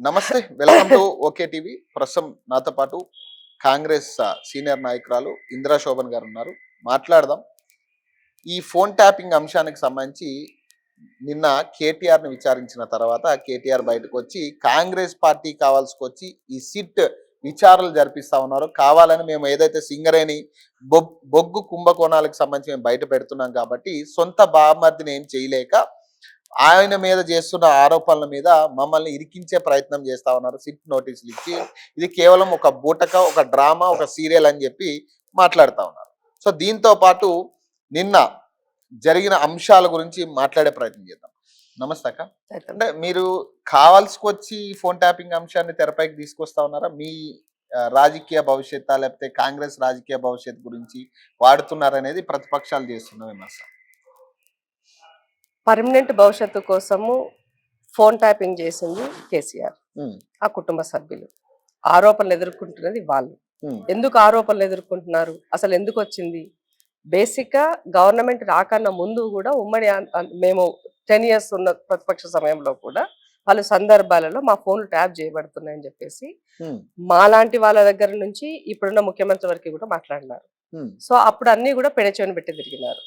నమస్తే. Welcome to okay TV. ప్రస్తుతం నాతో పాటు కాంగ్రెస్ సీనియర్ నాయకురాలు ఇందిరా శోభన్ గారు ఉన్నారు. మాట్లాడదాం. ఈ ఫోన్ ట్యాపింగ్ అంశానికి సంబంధించి నిన్న కేటీఆర్‌ని విచారించిన తర్వాత కేటీఆర్ బయటకొచ్చి కాంగ్రెస్ పార్టీ కావాల్సుకొచ్చి ఈ సిట్ విచారణలు జరిపిస్తా ఉన్నారు. కావాలని మేము ఏదైతే సింగరేణి బొగ్గు కుంభకోణాలకు సంబంధించి మేము బయట పెడుతున్నాం కాబట్టి సొంత బామర్దిని ఏం చేయలేక ఆయన మీద చేస్తున్న ఆరోపణల మీద మమ్మల్ని ఇరికించే ప్రయత్నం చేస్తా ఉన్నారు. సిట్ నోటీసులు ఇచ్చి ఇది కేవలం ఒక బూటక, ఒక డ్రామా, ఒక సీరియల్ అని చెప్పి మాట్లాడుతా ఉన్నారు. సో దీంతో పాటు నిన్న జరిగిన అంశాల గురించి మాట్లాడే ప్రయత్నం చేద్దాం. నమస్తే అక్క. అంటే మీరు కావాల్సుకొచ్చి ఫోన్ ట్యాపింగ్ అంశాన్ని తెరపైకి తీసుకొస్తా ఉన్నారా? మీ రాజకీయ భవిష్యత్తు లేకపోతే కాంగ్రెస్ రాజకీయ భవిష్యత్తు గురించి వాడుతున్నారనేది ప్రతిపక్షాలు చేస్తున్న విమర్శ. పర్మనెంట్ భవిష్యత్తు కోసము ఫోన్ ట్యాపింగ్ చేసింది కేసీఆర్, ఆ కుటుంబ సభ్యులు. ఆరోపణలు ఎదుర్కొంటున్నది వాళ్ళు. ఎందుకు ఆరోపణలు ఎదుర్కొంటున్నారు, అసలు ఎందుకు వచ్చింది? బేసిక్ గా గవర్నమెంట్ రాకన్నా ముందు కూడా ఉమ్మడి మేము 10 years ఉన్న ప్రతిపక్ష సమయంలో కూడా వాళ్ళ సందర్భాలలో మా ఫోన్లు ట్యాప్ చేయబడుతున్నాయని చెప్పేసి మాలాంటి వాళ్ళ దగ్గర నుంచి ఇప్పుడున్న ముఖ్యమంత్రి వరకు కూడా మాట్లాడినారు. సో అప్పుడు అన్ని కూడా పెడచెవిన పెట్టి తిరిగినారు.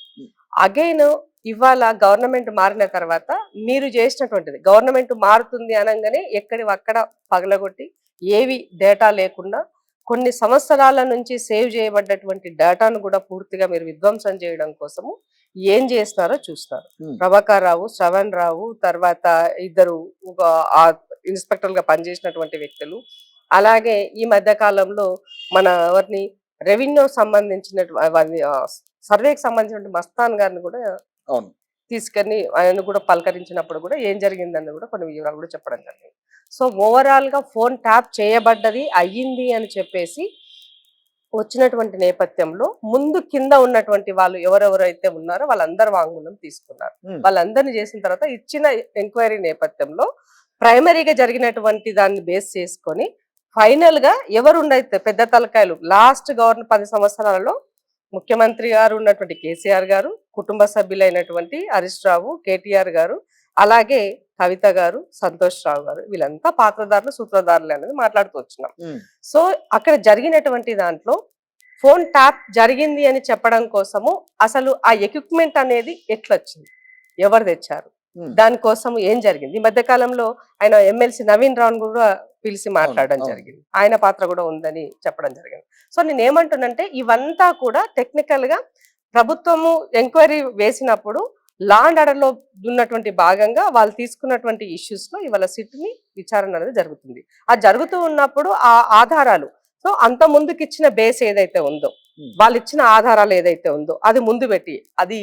అగైన్ ఇవాళ గవర్నమెంట్ మారిన తర్వాత మీరు చేసినటువంటిది, గవర్నమెంట్ మారుతుంది అనగానే ఎక్కడి అక్కడ పగలగొట్టి ఏవి డేటా లేకుండా కొన్ని సంవత్సరాల నుంచి సేవ్ చేయబడ్డటువంటి డేటాను కూడా పూర్తిగా మీరు విధ్వంసం చేయడం కోసము ఏం చేస్తున్నారో చూస్తున్నారు. ప్రభాకర్ రావు, శ్రవణ్ రావు, తర్వాత ఇద్దరు ఇన్స్పెక్టర్ గా పనిచేసినటువంటి వ్యక్తులు, అలాగే ఈ మధ్య కాలంలో మన ఎవరిని రెవెన్యూ సంబంధించిన సర్వేకి సంబంధించిన మస్తాన్ గారిని కూడా తీసుకొని ఆయన కూడా పలకరించినప్పుడు కూడా ఏం జరిగిందని కూడా కొన్ని వివరాలు కూడా చెప్పడం జరిగింది. సో ఓవరాల్ గా ఫోన్ ట్యాప్ చేయబడ్డది అయ్యింది అని చెప్పేసి వచ్చినటువంటి నేపథ్యంలో ముందు కింద ఉన్నటువంటి వాళ్ళు ఎవరెవరైతే ఉన్నారో వాళ్ళందరూ వాంగ్మూలం తీసుకున్నారు. వాళ్ళందరినీ చేసిన తర్వాత ఇచ్చిన ఎంక్వైరీ నేపథ్యంలో ప్రైమరీగా జరిగినటువంటి దాన్ని బేస్ చేసుకొని ఫైనల్ గా ఎవరుండైతే పెద్ద తలకాయలు లాస్ట్ గవర్నర్ 10 సంవత్సరాలలో ముఖ్యమంత్రి గారు ఉన్నటువంటి కేసీఆర్ గారు, కుటుంబ సభ్యులైనటువంటి హరీష్ రావు, కేటీఆర్ గారు, అలాగే కవిత గారు, సంతోష్ రావు గారు, వీళ్ళంతా పాత్రదారులు, సూత్రధారులు అనేది మాట్లాడుతూ వచ్చినాం. సో అక్కడ జరిగినటువంటి దాంట్లో ఫోన్ ట్యాప్ జరిగింది అని చెప్పడం కోసము అసలు ఆ ఎక్విప్మెంట్ అనేది ఎట్లా వచ్చింది, ఎవరు తెచ్చారు, దానికోసం ఏం జరిగింది. ఈ మధ్య కాలంలో ఆయన ఎమ్మెల్సీ నవీన్ రావు కూడా పిలిచి మాట్లాడడం జరిగింది. ఆయన పాత్ర కూడా ఉందని చెప్పడం జరిగింది. సో నేను ఏమంటున్నంటే ఇవంతా కూడా టెక్నికల్ గా ప్రభుత్వము ఎంక్వైరీ వేసినప్పుడు లా అండ్ ఆర్డర్ లో ఉన్నటువంటి భాగంగా వాళ్ళు తీసుకున్నటువంటి ఇష్యూస్ లో ఇవాళ సిట్ ని విచారణ అనేది జరుగుతుంది. ఆ జరుగుతూ ఉన్నప్పుడు ఆ ఆధారాలు, సో అంత ముందుకు ఇచ్చిన బేస్ ఏదైతే ఉందో, వాళ్ళు ఇచ్చిన ఆధారాలు ఏదైతే ఉందో అది ముందు పెట్టి, అది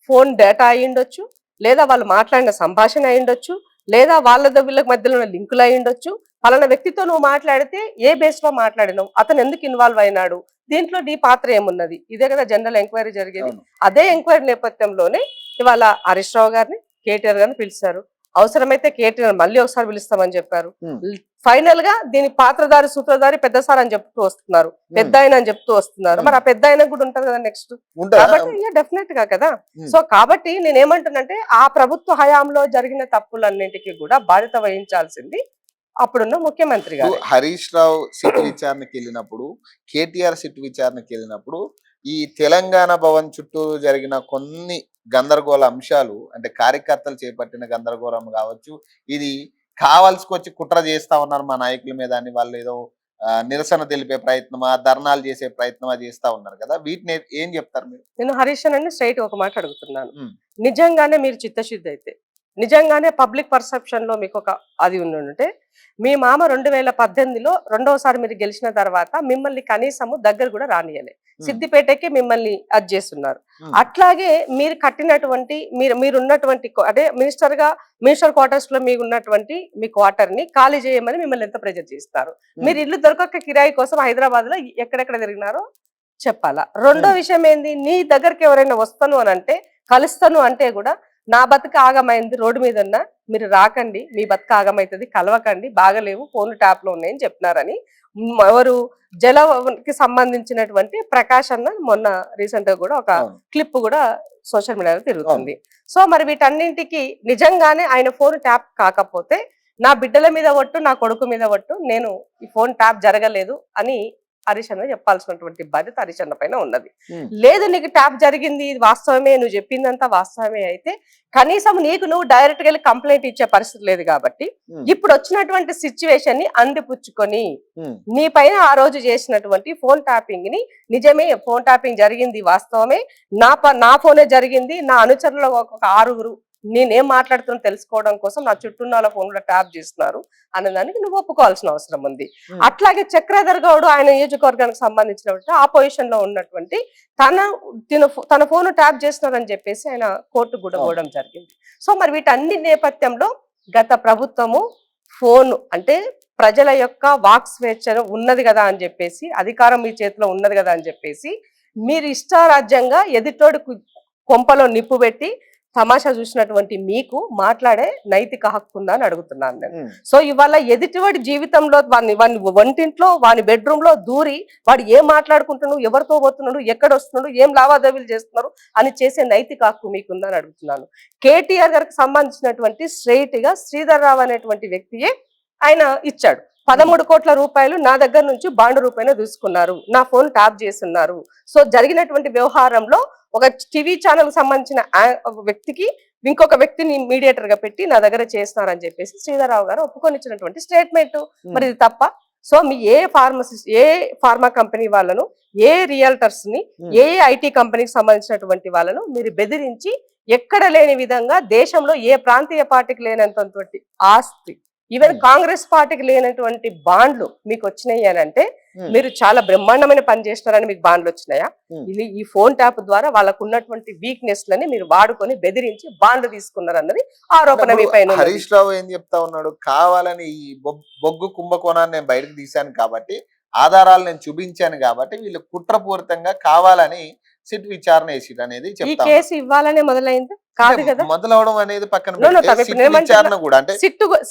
ఫోన్ డేటా అయి ఉండొచ్చు, లేదా వాళ్ళు మాట్లాడిన సంభాషణ అయి ఉండొచ్చు, లేదా వాళ్ళ వీళ్ళకి మధ్యలో ఉన్న లింకులు అయి ఉండొచ్చు. పలానా వ్యక్తితో నువ్వు మాట్లాడితే ఏ బేస్ లో మాట్లాడినావు, అతను ఎందుకు ఇన్వాల్వ్ అయినాడు, దీంట్లో నీ పాత్ర ఏమున్నది, ఇదే కదా జనరల్ ఎంక్వైరీ జరిగేది. అదే ఎంక్వైరీ నేపథ్యంలోనే ఇవాళ హరీష్ రావు గారిని, కేటీఆర్ గారిని పిలిచారు. అవసరమైతే కేటీఆర్ మళ్ళీ ఒకసారి పిలుస్తామని చెప్పారు. ఫైనల్ గా దీని పాత్రధారి, సూత్రధారి పెద్ద సార్ అని చెప్తూ వస్తున్నారు, పెద్ద ఆయన అని చెప్తూ వస్తున్నారు. మరి ఆ పెద్ద ఆయన కూడా ఉంటది కదా నెక్స్ట్, కాబట్టి డెఫినెట్ గా కదా. సో కాబట్టి నేనేమంటున్నంటే ఆ ప్రభుత్వ హయాంలో జరిగిన తప్పులన్నింటికి కూడా బాధ్యత వహించాల్సింది అప్పుడున్న ముఖ్యమంత్రి గారు. హరీష్ రావు సిట్ విచారణకి వెళ్ళినప్పుడు, కేటీఆర్ సిట్ విచారణకి వెళ్ళినప్పుడు ఈ తెలంగాణ భవన్ చుట్టూ జరిగిన కొన్ని గందరగోళ అంశాలు, అంటే కార్యకర్తలు చేపట్టిన గందరగోళం కావచ్చు, ఇది కావాల్సుకొచ్చి కుట్ర చేస్తా ఉన్నారు మా నాయకుల మీద అని వాళ్ళు ఏదో నిరసన తెలిపే ప్రయత్నమా, ధర్నాలు చేసే ప్రయత్నమా చేస్తా ఉన్నారు కదా, వీటిని ఏం చెప్తారు మీరు? నేను హరీష్ అని స్ట్రైట్ ఒక మాట అడుగుతున్నాను. నిజంగానే మీరు చిత్తశుద్ధి అయితే, నిజంగానే పబ్లిక్ పర్సెప్షన్ లో మీకు ఒక అది ఉంటే, మీ మామ 2018లో రెండవసారి మీరు గెలిచిన తర్వాత మిమ్మల్ని కనీసము దగ్గర కూడా రానియలే, సిద్దిపేటకి మిమ్మల్ని అది చేస్తున్నారు. అట్లాగే మీరు కట్టినటువంటి మీరున్నటువంటి అంటే మినిస్టర్ క్వార్టర్స్ లో మీకు ఉన్నటువంటి మీ క్వార్టర్ ని ఖాళీ చేయమని మిమ్మల్ని ఎంత ప్రెజర్ చేస్తారు. మీరు ఇల్లు దొరకక కిరాయి కోసం హైదరాబాద్ లో ఎక్కడెక్కడ తిరిగినారో చెప్పాలా. రెండో విషయం ఏంది, నీ దగ్గరికి ఎవరైనా వస్తాను అని అంటే, కలుస్తాను అంటే కూడా నా బతుకు ఆగమైంది, రోడ్డు మీద ఉన్న మీరు రాకండి, మీ బతుకు ఆగమైతుంది, కలవకండి, బాగలేవు, ఫోన్ ట్యాప్ లో ఉన్నాయని చెప్పినారని ఎవరు జలకి సంబంధించినటువంటి ప్రకాష్ అన్న మొన్న రీసెంట్ గా కూడా ఒక క్లిప్ కూడా సోషల్ మీడియాలో తిరుగుతుంది. సో మరి వీటన్నింటికి నిజంగానే ఆయన ఫోన్ ట్యాప్ కాకపోతే నా బిడ్డల మీద ఒట్టు, నా కొడుకు మీద ఒట్టు, నేను ఈ ఫోన్ ట్యాప్ జరగలేదు అని హరీష్ అన్న చెప్పాల్సినటువంటి బాధ్యత హరీష్ అన్న పైన ఉన్నది. లేదు నీకు ట్యాప్ జరిగింది, ఇది వాస్తవమే, నువ్వు చెప్పిందంతా వాస్తవమే అయితే కనీసం నీకు నువ్వు డైరెక్ట్ గా కంప్లైంట్ ఇచ్చే పరిస్థితి లేదు కాబట్టి ఇప్పుడు వచ్చినటువంటి సిచ్యువేషన్ ని అందిపుచ్చుకొని నీ పైన ఆ రోజు చేసినటువంటి ఫోన్ ట్యాపింగ్ ని నిజమే, ఫోన్ ట్యాపింగ్ జరిగింది వాస్తవమే, నా ఫోనే జరిగింది, నా అనుచరులు ఒక 6 నేనేం మాట్లాడుతున్నా తెలుసుకోవడం కోసం నా చుట్టూ ఉన్న ఫోన్ లో ట్యాప్ చేస్తున్నారు అన్నదానికి నువ్వు ఒప్పుకోవాల్సిన అవసరం ఉంది. అట్లాగే చక్రధర్ గౌడ్ ఆయన నియోజకవర్గానికి సంబంధించినటువంటి ఆపోజిషన్ లో ఉన్నటువంటి తన ఫోన్ ట్యాప్ చేస్తున్నారని చెప్పేసి ఆయన కోర్టు కూడా పోవడం జరిగింది. సో మరి వీటన్ని నేపథ్యంలో గత ప్రభుత్వము ఫోన్ అంటే ప్రజల యొక్క వాక్ స్వేచ్ఛ ఉన్నది కదా అని చెప్పేసి, అధికారం మీ చేతిలో ఉన్నది కదా అని చెప్పేసి మీరు ఇష్టారాజ్యంగా ఎదుటోడు కొంపలో నిప్పు పెట్టి తమాషా చూసినటువంటి మీకు మాట్లాడే నైతిక హక్కు ఉందా అని అడుగుతున్నాను నేను. సో ఇవాళ ఎదుటివాడి జీవితంలో వాని వంటింట్లో వాని బెడ్రూమ్ లో దూరి వాడు ఏం మాట్లాడుకుంటున్నాడు, ఎవరితో పోతున్నాడు, ఎక్కడ వస్తున్నాడు, ఏం లావాదేవీలు చేస్తున్నారు అని చేసే నైతిక హక్కు మీకుందని అడుగుతున్నాను. కేటీఆర్ గారికి సంబంధించినటువంటి స్ట్రైట్ గా శ్రీధర్ రావు అనేటువంటి వ్యక్తియే ఆయన ఇచ్చాడు. 13 కోట్ల రూపాయలు నా దగ్గర నుంచి బాండ్ రూపాయన తీసుకున్నారు, నా ఫోన్ ట్యాప్ చేస్తున్నారు. సో జరిగినటువంటి వ్యవహారంలో ఒక టీవీ ఛానల్ సంబంధించిన వ్యక్తికి ఇంకొక వ్యక్తిని మీడియేటర్ గా పెట్టి నా దగ్గర చేస్తున్నారని చెప్పేసి శ్రీధర్రావు గారు ఒప్పుకొనిచ్చినటువంటి స్టేట్మెంట్. మరి ఇది తప్ప? సో మీ ఏ ఫార్మా కంపెనీ వాళ్ళను, ఏ రియల్టర్స్ ని, ఏ ఐటీ కంపెనీకి సంబంధించినటువంటి వాళ్ళను మీరు బెదిరించి ఎక్కడ లేని విధంగా దేశంలో ఏ ప్రాంతీయ పార్టీకి లేనంతటువంటి ఆస్తి, ఈవెన్ కాంగ్రెస్ పార్టీకి లేనటువంటి బాండ్లు మీకు వచ్చినాయి అని అంటే మీరు చాలా బ్రహ్మాండమైన పని చేస్తున్నారని మీకు బాండ్లు వచ్చినాయా? ఇది ఈ ఫోన్ ట్యాప్ ద్వారా వాళ్ళకు ఉన్నటువంటి వీక్నెస్ లని మీరు వాడుకొని బెదిరించి బాండ్లు తీసుకున్నారు అన్నది ఆరోపణ మీ పైన. హరీష్ రావు ఏం చెప్తా ఉన్నాడు, కావాలని ఈ బొగ్గు కుంభకోణాన్ని నేను బయటకు తీశాను కాబట్టి, ఆధారాలు నేను చూపించాను కాబట్టి వీళ్ళు కుట్రపూరితంగా కావాలని సిట్ విచారణ వేసిడు అనేది ఈ కేసు ఇవ్వాలనే మొదలైంది కాదు కదా. మొదలవడం అనేది పక్కన విచారణ కూడా అంటే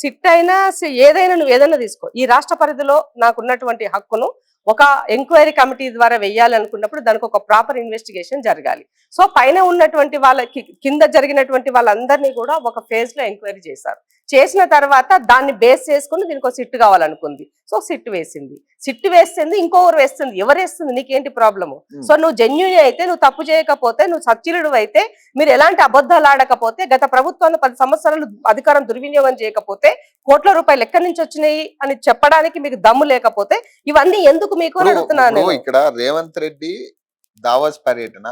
సిట్ అయినా ఏదైనా నువ్వు ఏదైనా తీసుకో, ఈ రాష్ట్ర పరిధిలో నాకున్నటువంటి హక్కును ఒక ఎంక్వైరీ కమిటీ ద్వారా వెయ్యాలనుకున్నప్పుడు దానికి ఒక ప్రాపర్ ఇన్వెస్టిగేషన్ జరగాలి. సో పైన ఉన్నటువంటి వాళ్ళకి కింద జరిగినటువంటి వాళ్ళందరినీ కూడా ఒక ఫేజ్ లో ఎంక్వైరీ చేశారు. చేసిన తర్వాత దాన్ని బేస్ చేసుకుని దీనికి ఒక సిట్ కావాలనుకుంది. సో సిట్ వేస్తుంది ఇంకొకరు వేస్తుంది. ఎవరు వేస్తుంది? నీకేంటి ప్రాబ్లము? సో నువ్వు జెన్యూన్ అయితే, నువ్వు తప్పు చేయకపోతే, నువ్వు సచ్చిలుడు అయితే, మీరు ఎలాంటి అబద్ధాలు ఆడకపోతే, గత ప్రభుత్వాన్ని 10 సంవత్సరాలు అధికారం దుర్వినియోగం చేయకపోతే, కోట్ల రూపాయలు ఎక్కడి నుంచి వచ్చినాయి అని చెప్పడానికి మీకు దమ్ము లేకపోతే ఇవన్నీ ఎందుకు మీకు అని అడుగుతున్నాను. ఇక్కడ రేవంత్ రెడ్డి దావోస్ పర్యటన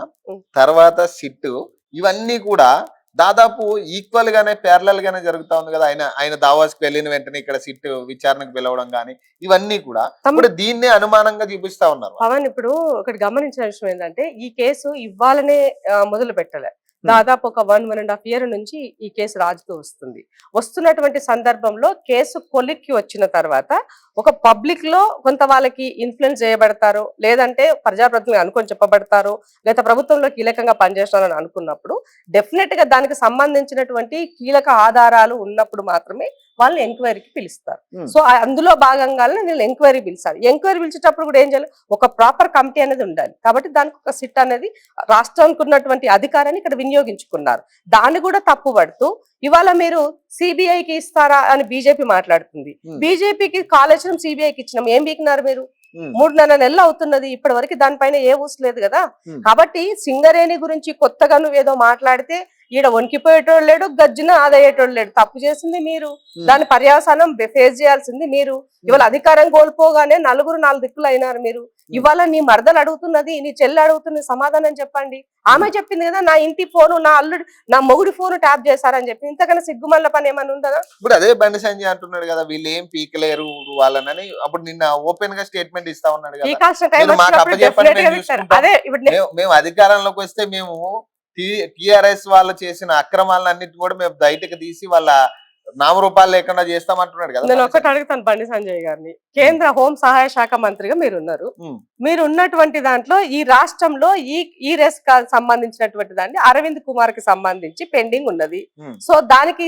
తర్వాత సిట్ ఇవన్నీ కూడా దాదాపు ఈక్వల్ గానే ప్యారలల్ గానే జరుగుతా ఉంది కదా. ఆయన దావాస్కి వెళ్ళిన వెంటనే ఇక్కడ సిట్ విచారణకు పిలవడం కానీ ఇవన్నీ కూడా ఇప్పుడు దీన్నే అనుమానంగా చూపిస్తా ఉన్నారు. పవన్ ఇప్పుడు ఒకటి గమనించిన విషయం ఏంటంటే ఈ కేసు ఇవ్వాలనే మొదలు పెట్టలే. దాదాపు ఒక 1.5 year నుంచి ఈ కేసు రాజుతూ వస్తున్నటువంటి సందర్భంలో కేసు కొలిక్కి వచ్చిన తర్వాత ఒక పబ్లిక్ లో కొంత వాళ్ళకి ఇన్ఫ్లుయెన్స్ చేయబడతారు, లేదంటే ప్రజాప్రతినిధులు అనుకొని చెప్పబడతారు, గత ప్రభుత్వంలో కీలకంగా పనిచేస్తారని అనుకున్నప్పుడు డెఫినెట్ గా దానికి సంబంధించినటువంటి కీలక ఆధారాలు ఉన్నప్పుడు మాత్రమే వాళ్ళని ఎంక్వైరీకి పిలుస్తారు. సో అందులో భాగంగానే నేను ఎంక్వైరీ పిలిచాను. ఎంక్వైరీ పిలిచేటప్పుడు కూడా ఏం చేయాలి, ఒక ప్రాపర్ కమిటీ అనేది ఉండాలి. కాబట్టి దానికి ఒక సిట్ అనేది రాష్ట్రానికి ఉన్నటువంటి అధికారాన్ని ఇక్కడ వినియోగించుకున్నారు. దాన్ని కూడా తప్పుపడుతూ ఇవాళ మీరు సిబిఐకి ఇస్తారా అని బీజేపీ మాట్లాడుతుంది. బీజేపీకి కాళేశ్వరం సిబిఐకి ఇచ్చినాం, ఏం బీకినారు మీరు? 3.5 నెలలు అవుతున్నది, ఇప్పటి వరకు దానిపైన ఏ ఊసలేదు కదా. కాబట్టి సింగరేణి గురించి కొత్తగా నువ్వేదో మాట్లాడితే ఈడ వణికిపోయేటోడు లేడు, గజ్జున ఆదయ్యేటోడు లేడు. తప్పు చేసింది మీరు, దాని పర్యావసానం ఫేస్ చేయాల్సింది మీరు. ఇవాళ అధికారం కోల్పోగానే 4 దిక్కులు అయినారు మీరు. ఇవాళ నీ మరదలు అడుగుతున్నది, నీ చెల్లి అడుగుతున్నది, సమాధానం చెప్పండి. ఆమె చెప్పింది కదా, నా ఇంటి ఫోను, నా అల్లుడు, నా మొగుడి ఫోను ట్యాప్ చేశారని చెప్పి. ఇంతకన్నా సిగ్గుమల్ల పని ఏమన్నా ఉందా? ఇప్పుడు అదే బండి సంజయ్ అంటున్నాడు కదా, వీళ్ళు ఏం పీకలేరు వాళ్ళని. అప్పుడు నిన్న ఓపెన్ గా స్టేట్మెంట్ ఇస్తా ఉన్నాడు కదా, మేము అధికారంలోకి వస్తే మేము టిఆర్ఎస్ వాళ్ళు చేసిన అక్రమాలన్నిటి కూడా మేము బయటకు తీసి వాళ్ళ నామరూపాలు లేకుండా చేస్తామంటున్నాడు కదా. నేను ఒకటి అడుగుతాను బండి సంజయ్ గారిని, కేంద్ర హోం సహాయ శాఖ మంత్రిగా మీరున్నారు, మీరు ఉన్నటువంటి దాంట్లో ఈ రాష్ట్రంలో ఈ రెస్ సంబంధించినటువంటి దాన్ని అరవింద్ కుమార్ కి సంబంధించి పెండింగ్ ఉన్నది. సో దానికి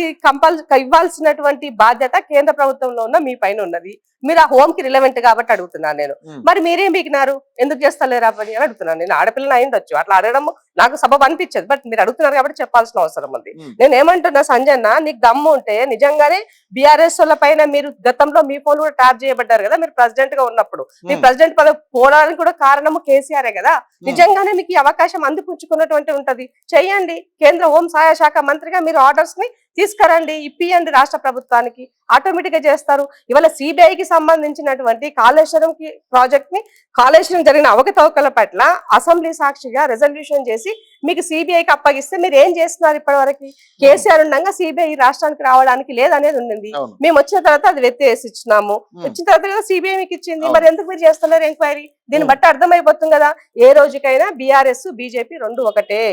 ఇవ్వాల్సినటువంటి బాధ్యత కేంద్ర ప్రభుత్వంలో ఉన్న మీ పైన ఉన్నది. మీరు ఆ హోమ్ కి రిలవెంట్ కాబట్టి అడుగుతున్నాను నేను. మరి మీరేం బీకినారు, ఎందుకు చేస్తలేరా పని అని అడుగుతున్నాను నేను. ఆడపిల్లని అయిండొచ్చు, అట్లా అడగడం నాకు సబబు అనిపించదు. బట్ మీరు అడుగుతున్నారు కాబట్టి చెప్పాల్సిన అవసరం ఉంది. నేను ఏమంటున్నా సంజయ్, నీకు దమ్ము ఉంటే నిజంగానే బీఆర్ఎస్ వాళ్ళ పైన మీరు గతంలో మీ ఫోన్ కూడా ట్యాప్ చేయబడ్డారు కదా మీరు ప్రెసిడెంట్ గా ఉన్నప్పుడు. మీ ప్రెసిడెంట్ పదవి పోవడానికి కూడా కారణము కేసీఆర్ కదా. నిజంగానే మీకు ఈ అవకాశం అందిపుచ్చుకున్నటువంటి ఉంటది, చెయ్యండి. కేంద్ర హోం సహాయ శాఖ మంత్రిగా మీరు ఆర్డర్స్ ని తీసుకురండి, ఇప్పియండి రాష్ట్ర ప్రభుత్వానికి, ఆటోమేటిక్ గా చేస్తారు. ఇవాళ సిబిఐకి సంబంధించినటువంటి కాళేశ్వరం ప్రాజెక్ట్ ని, కాళేశ్వరం జరిగిన అవకతవకల పట్ల అసెంబ్లీ సాక్షిగా రెజల్యూషన్ చేసి మీకు సిబిఐకి అప్పగిస్తే మీరు ఏం చేస్తున్నారు ఇప్పటి వరకు? కేసీఆర్ ఉండగా సిబిఐ రాష్ట్రానికి రావడానికి లేదనేది ఉండింది. మేము వచ్చిన తర్వాత అది వెత్తేసి ఇచ్చినాము. వచ్చిన తర్వాత సిబిఐ మీకు ఇచ్చింది, మరి ఎందుకు మీరు చేస్తున్నారు ఎంక్వైరీ? దీన్ని బట్టి అర్థమైపోతుంది కదా ఏ రోజుకైనా బీఆర్ఎస్ బీజేపీ రెండు ఒకటే.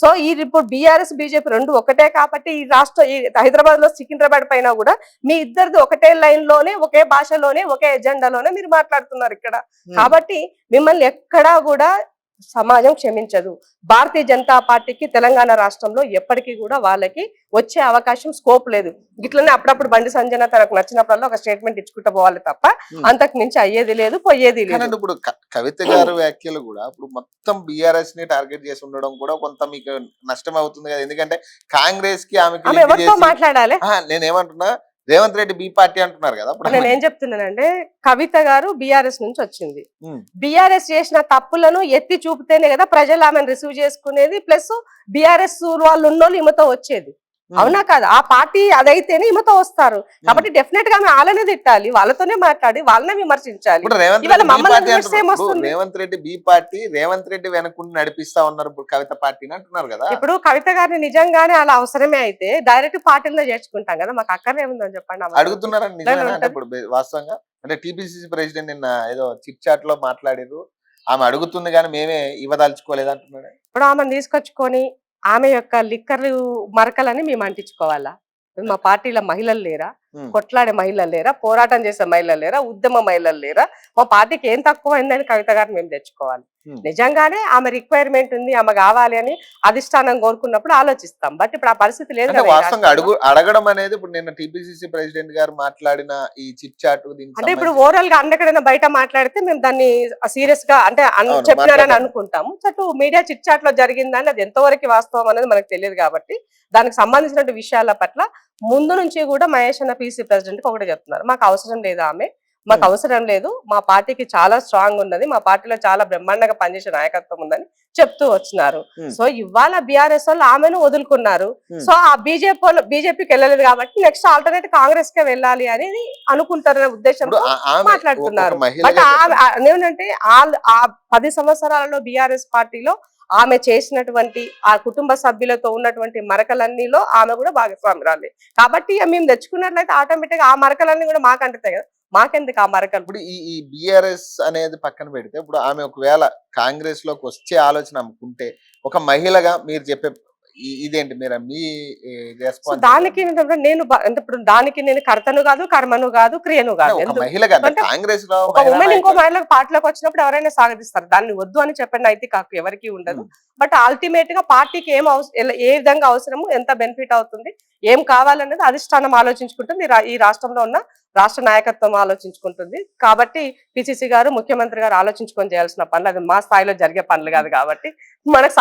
సో ఈ ఇప్పుడు బీఆర్ఎస్ బీజేపీ రెండు ఒకటే కాబట్టి ఈ రాష్ట్ర హైదరాబాద్ లో సికింద్రాబాద్ పైన కూడా మీ ఇద్దరిది ఒకటే లైన్ లోనే, ఒకే భాషలోనే, ఒకే ఎజెండాలోనే మీరు మాట్లాడుతున్నారు ఇక్కడ. కాబట్టి మిమ్మల్ని ఎక్కడా కూడా సమాజం క్షమించదు. భారతీయ జనతా పార్టీకి తెలంగాణ రాష్ట్రంలో ఎప్పటికీ కూడా వాళ్ళకి వచ్చే అవకాశం స్కోప్ లేదు. ఇట్లనే అప్పుడప్పుడు బండి సంజయ్ తనకు నచ్చినప్పుడల్లా ఒక స్టేట్మెంట్ ఇచ్చుకుంటూ పోవాలి తప్ప అంతకు మించి అయ్యేది లేదు, పోయేది లేదు. ఇప్పుడు కవిత గారు వ్యాఖ్యలు కూడా ఇప్పుడు మొత్తం బీఆర్ఎస్ ని టార్గెట్ చేసి ఉండడం కూడా కొంత మీకు నష్టం అవుతుంది కదా. ఎందుకంటే కాంగ్రెస్ కి ఎవరితో మాట్లాడాలి? నేనేమంటున్నా, రేవంత్ రెడ్డి బి పార్టీ అంటున్నారు కదా. నేను ఏం చెప్తున్నానంటే కవిత గారు బీఆర్ఎస్ నుంచి వచ్చింది. బీఆర్ఎస్ చేసిన తప్పులను ఎత్తి చూపితేనే కదా ప్రజలు ఆమెను రిసీవ్ చేసుకునేది. ప్లస్ బీఆర్ఎస్ వాళ్ళు ఉన్నోళ్ళు ఈమెతో వచ్చేది, అవునా కాదు? ఆ పార్టీ అదైతేనే ఈమెతో వస్తారు. కాబట్టి డెఫినెట్ గా ఆమె వాళ్ళనే తిట్టాలి, వాళ్ళతోనే మాట్లాడి వాళ్ళనే విమర్శించాలి. రేవంత్ రెడ్డి బి పార్టీ, రేవంత్ రెడ్డి వెనకుండా నడిపిస్తా ఉన్నారు కవిత పార్టీని అంటున్నారు కదా. ఇప్పుడు కవిత గారిని నిజంగానే అలా అవసరమే అయితే డైరెక్ట్ పార్టీలో చేర్చుకుంటాం కదా, మాకు అక్కర్నే ఉందని చెప్పండి. అడుగుతున్నారని నిజంగా ఇప్పుడు వాస్తవంగా అంటే టీపీసీసీ ప్రెసిడెంట్ నిన్న ఏదో చిట్ చాట్ లో మాట్లాడారు, ఆమె అడుగుతుంది కానీ మేమే ఇవ్వదలుచుకోలేదు అంటున్నాడు. ఇప్పుడు ఆమెను తీసుకొచ్చుకొని ఆమె యొక్క లిక్కర్ మరకలని మేము అంటించుకోవాలా? మా పార్టీలో మహిళలు లేరా? కొట్లాడే మహిళలు లేరా? పోరాటం చేసే మహిళలు లేరా? ఉద్యమ మహిళలు లేరా? మా పార్టీకి ఏం తక్కువ అయిందని కవిత గారిని మేము తెచ్చుకోవాలి. నిజంగానే ఆమె రిక్వైర్మెంట్ ఉంది, ఆమె కావాలి అని అధిష్టానం కోరుకున్నప్పుడు ఆలోచిస్తాం. బట్ ఇప్పుడు ఆ పరిస్థితి లేదు. అడగడం అనేది ఇప్పుడు నిన్న టీపీసీసీ ప్రెసిడెంట్ గారు మాట్లాడిన ఈ చిట్ చాట్ అంటే ఇప్పుడు ఓవరాల్ గా అన్నెక్కడైనా బయట మాట్లాడితే మేము దాన్ని సీరియస్ గా అంటే చెప్పినారని అనుకుంటాము. అటు మీడియా చిట్ చాట్ లో జరిగిందని అది ఎంతవరకు వాస్తవం అనేది మనకు తెలియదు. కాబట్టి దానికి సంబంధించిన విషయాల పట్ల ముందు నుంచి కూడా మహేష్ అన్న పీసీ ప్రెసిడెంట్ కి ఒకటే చెప్తున్నారు, మాకు అవసరం లేదు ఆమె, మాకు అవసరం లేదు, మా పార్టీకి చాలా స్ట్రాంగ్ ఉన్నది, మా పార్టీలో చాలా బ్రహ్మాండంగా పనిచేసే నాయకత్వం ఉందని చెప్తూ వచ్చినారు. సో ఇవాళ బీఆర్ఎస్ వాళ్ళు ఆమెను వదులుకున్నారు. సో ఆ బీజేపీకి వెళ్ళలేదు కాబట్టి నెక్స్ట్ ఆల్టర్నేట్ కాంగ్రెస్ కే వెళ్ళాలి అనేది అనుకుంటారనే ఉద్దేశంతో మాట్లాడుతున్నారు. బట్ ఏమంటే ఆ 10 సంవత్సరాలలో బీఆర్ఎస్ పార్టీలో ఆమె చేసినటువంటి ఆ కుటుంబ సభ్యులతో ఉన్నటువంటి మరకలన్నీలో ఆమె కూడా భాగస్వామ్యురాలి. కాబట్టి మేము తెచ్చుకున్నట్లయితే ఆటోమేటిక్ ఆ మరకలన్నీ కూడా మాకు అంటుతాయి కదా, మాకెందుకు ఆ మరకలు? ఇప్పుడు ఈ బీఆర్ఎస్ అనేది పక్కన పెడితే ఇప్పుడు ఆమె ఒకవేళ కాంగ్రెస్ లోకి వచ్చే ఆలోచన అనుకుంటే ఒక మహిళగా మీరు చెప్పే ఇదేంటి మీరు మీ దానికి నేను ఇప్పుడు దానికి నేను కర్తను కాదు, కర్మను కాదు, క్రియను కాదు. కాంగ్రెస్ లో ఒక ఉమెన్ ఇంకో మహిళకు పార్టీలోకి వచ్చినప్పుడు ఎవరైనా స్వాగతిస్తారు, దాన్ని వద్దు అని చెప్పండి అయితే కాకు ఎవరికి ఉండదు. బట్ అల్టిమేట్ గా పార్టీకి ఏం ఏ విధంగా అవసరము, ఎంత బెనిఫిట్ అవుతుంది, ఏం కావాలనేది అధిష్టానం ఆలోచించుకుంటుంది, ఈ రాష్ట్రంలో ఉన్న రాష్ట్ర నాయకత్వం ఆలోచించుకుంటుంది. కాబట్టి పిసిసి గారు, ముఖ్యమంత్రి గారు ఆలోచించుకొని చేయాల్సిన పనులు, అది మా స్థాయిలో జరిగే పనులు కాదు. కాబట్టి మనకు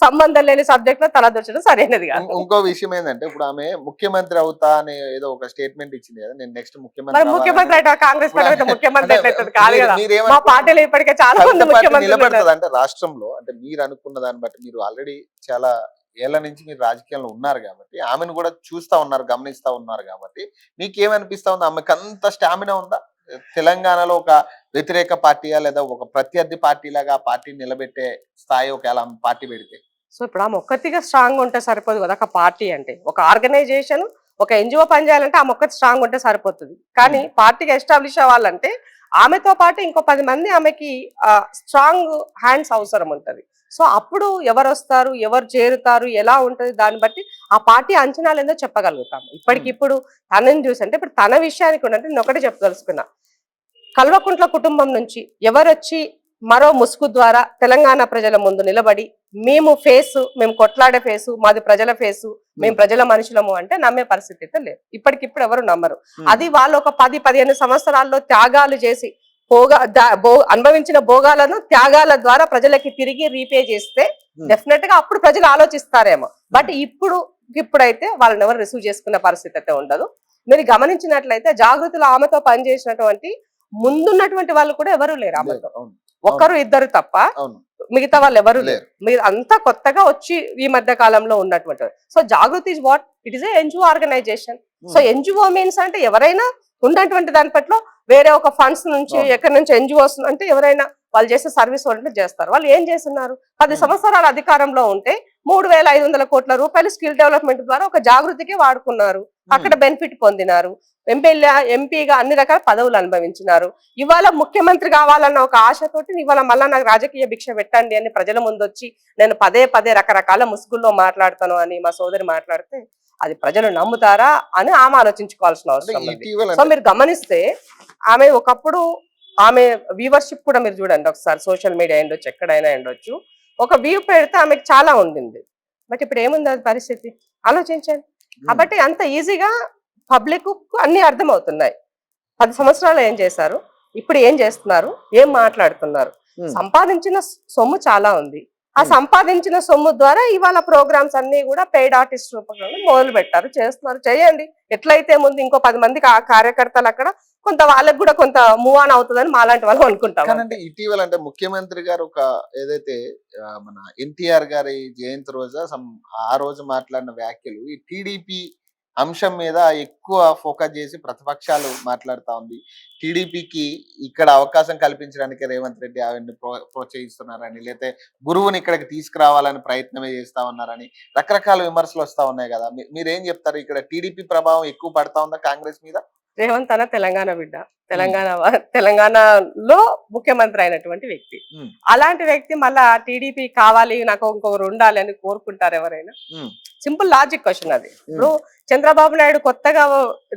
సంబంధం లేని సబ్జెక్ట్ లో తలదొచ్చడం సరైనది కాదు. ఇంకో విషయం ఏంటంటే ఇప్పుడు ఆమె ముఖ్యమంత్రి అవుతా అని ఏదో ఒక స్టేట్మెంట్ ఇచ్చింది కదా, నేను నెక్స్ట్ ముఖ్యమంత్రి అయితే కాంగ్రెస్ ముఖ్యమంత్రి అయితే కాదు కదా, మా పార్టీలో ఇప్పటికే చాలా మంది ముఖ్యమంత్రి అంటే రాష్ట్రంలో అంటే మీరు అనుకున్న దాన్ని బట్టి మీరు ఆల్రెడీ చాలా ఏళ్ల నుంచి మీరు రాజకీయాల్లో ఉన్నారు కాబట్టి ఆమెను కూడా చూస్తా ఉన్నారు, గమనిస్తా ఉన్నారు కాబట్టి మీకేమనిపిస్తా ఉంది? ఆమెకు అంత స్టామినా ఉందా తెలంగాణలో ఒక వ్యతిరేక పార్టీయా లేదా ఒక ప్రత్యర్థి పార్టీ లాగా పార్టీని నిలబెట్టే స్థాయి ఒకవేళ పార్టీ పెడితే? సో ఇప్పుడు ఆమె ఒక్కటిగా స్ట్రాంగ్ ఉంటే సరిపోదు కదా. ఒక పార్టీ అంటే ఒక ఆర్గనైజేషన్, ఒక ఎన్జిఓ పనిచేయాలంటే ఆమె ఒక్కటి స్ట్రాంగ్ ఉంటే సరిపోతుంది. కానీ పార్టీకి ఎస్టాబ్లిష్ అవ్వాలంటే ఆమెతో పాటు ఇంకో 10 మంది ఆమెకి స్ట్రాంగ్ హ్యాండ్స్ అవసరం ఉంటది. సో అప్పుడు ఎవరు వస్తారు, ఎవరు చేరుతారు, ఎలా ఉంటది, దాన్ని బట్టి ఆ పార్టీ అంచనాలు ఏందో చెప్పగలుగుతాము. ఇప్పటికిప్పుడు తనని చూసి అంటే ఇప్పుడు తన విషయానికి ఉన్నట్టు నేను ఒకటి చెప్పదలుచుకున్నా, కల్వకుంట్ల కుటుంబం నుంచి ఎవరొచ్చి మరో ముసుగు ద్వారా తెలంగాణ ప్రజల ముందు నిలబడి మేము కొట్లాడే ఫేసు, మాది ప్రజల ఫేసు, మేము ప్రజల మనుషులము అంటే నమ్మే పరిస్థితి అయితే లేదు. ఇప్పటికిప్పుడు ఎవరు నమ్మరు. అది వాళ్ళు ఒక 10-15 సంవత్సరాల్లో త్యాగాలు చేసి అనుభవించిన భోగాలను త్యాగాల ద్వారా ప్రజలకి తిరిగి రీపే చేస్తే డెఫినెట్ గా అప్పుడు ప్రజలు ఆలోచిస్తారేమో. బట్ ఇప్పుడైతే వాళ్ళని ఎవరు రిసీవ్ చేసుకున్న పరిస్థితి అయితే ఉండదు. మీరు గమనించినట్లయితే జాగృతిలో ఆమెతో పనిచేసినటువంటి ముందున్నటువంటి వాళ్ళు కూడా ఎవరు లేరు ఆమెతో, ఒక్కరు ఇద్దరు తప్ప మిగతా వాళ్ళు ఎవరు లేరు. మీరు అంతా కొత్తగా వచ్చి ఈ మధ్య కాలంలో ఉన్నటువంటి. So Jagruti is what it is NGO organization. So NGO means అంటే ఎవరైనా ఉన్నటువంటి దాని పట్ల వేరే ఒక ఫండ్స్ నుంచి ఎక్కడి నుంచి ఎన్జిఓస్ అంటే ఎవరైనా వాళ్ళు చేసే సర్వీస్ ఓరియంటెడ్ చేస్తారు. వాళ్ళు ఏం చేస్తున్నారు? 10 సంవత్సరాల అధికారంలో ఉంటే 3,500 కోట్ల రూపాయలు స్కిల్ డెవలప్మెంట్ ద్వారా ఒక జాగృతికి వాడుకున్నారు. అక్కడ బెనిఫిట్ పొందినారు. ఎంపీగా అన్ని రకాల పదవులు అనుభవించినారు. ఇవాళ ముఖ్యమంత్రి కావాలన్న ఒక ఆశతోటి ఇవాళ మళ్ళా నాకు రాజకీయ భిక్ష పెట్టండి అని ప్రజల ముందు వచ్చి నేను పదే రకరకాల ముసుగుల్లో మాట్లాడతాను అని మా సోదరి మాట్లాడితే అది ప్రజలు నమ్ముతారా అని ఆమె ఆలోచించుకోవాల్సిన అవసరం ఉంది. సో మీరు గమనిస్తే ఆమె ఒకప్పుడు ఆమె వ్యూవర్షిప్ కూడా మీరు చూడండి ఒకసారి, సోషల్ మీడియా ఉండొచ్చు ఎక్కడైనా ఉండొచ్చు, ఒక వ్యూ పెడితే ఆమెకు చాలా ఉండింది. బట్ ఇప్పుడు ఏముంది అది పరిస్థితి ఆలోచించండి. కాబట్టి అంత ఈజీగా పబ్లిక్ అన్ని అర్థమవుతున్నాయి. 10 సంవత్సరాలు ఏం చేశారు, ఇప్పుడు ఏం చేస్తున్నారు, ఏం మాట్లాడుతున్నారు. సంపాదించిన సొమ్ము చాలా ఉంది. ఆ సంపాదించిన సొమ్ము ద్వారా ఇవాళ ప్రోగ్రామ్స్ అన్ని కూడా పెయిడ్ ఆర్టిస్ట్ రూపంలో మొదలు పెట్టారు, చేస్తున్నారు. చేయండి, ఎట్లయితే ముందు ఇంకో 10 మందికి ఆ కార్యకర్తలు అక్కడ కొంత వాళ్ళకి కూడా కొంత మూవ్ ఆన్ అవుతుందని మాలాంటి వాళ్ళు అనుకుంటాం. అంటే ఇటీవల అంటే ముఖ్యమంత్రి గారు ఒక ఏదైతే మన ఎన్టీఆర్ గారి జయంతి రోజు ఆ రోజు మాట్లాడిన వ్యాఖ్యలు ఈ టీడీపీ అంశం మీద ఎక్కువ ఫోకస్ చేసి ప్రతిపక్షాలు మాట్లాడుతా ఉంది. టీడీపీకి ఇక్కడ అవకాశం కల్పించడానికి రేవంత్ రెడ్డి ఆవిడని ప్రోత్సహిస్తున్నారని, లేకపోతే గురువుని ఇక్కడికి తీసుకురావాలని ప్రయత్నమే చేస్తా ఉన్నారని రకరకాల విమర్శలు వస్తా ఉన్నాయి కదా. మీరేం చెప్తారు? ఇక్కడ టీడీపీ ప్రభావం ఎక్కువ పడతా ఉందా కాంగ్రెస్ మీద? రేవంత్ అన్న తెలంగాణ బిడ్డ, తెలంగాణలో ముఖ్యమంత్రి అయినటువంటి వ్యక్తి. అలాంటి వ్యక్తి మళ్ళా టీడీపీ కావాలి నాకు ఇంకొకరు ఉండాలి అని కోరుకుంటారు ఎవరైనా? సింపుల్ లాజిక్ క్వశ్చన్ అది. ఇప్పుడు చంద్రబాబు నాయుడు కొత్తగా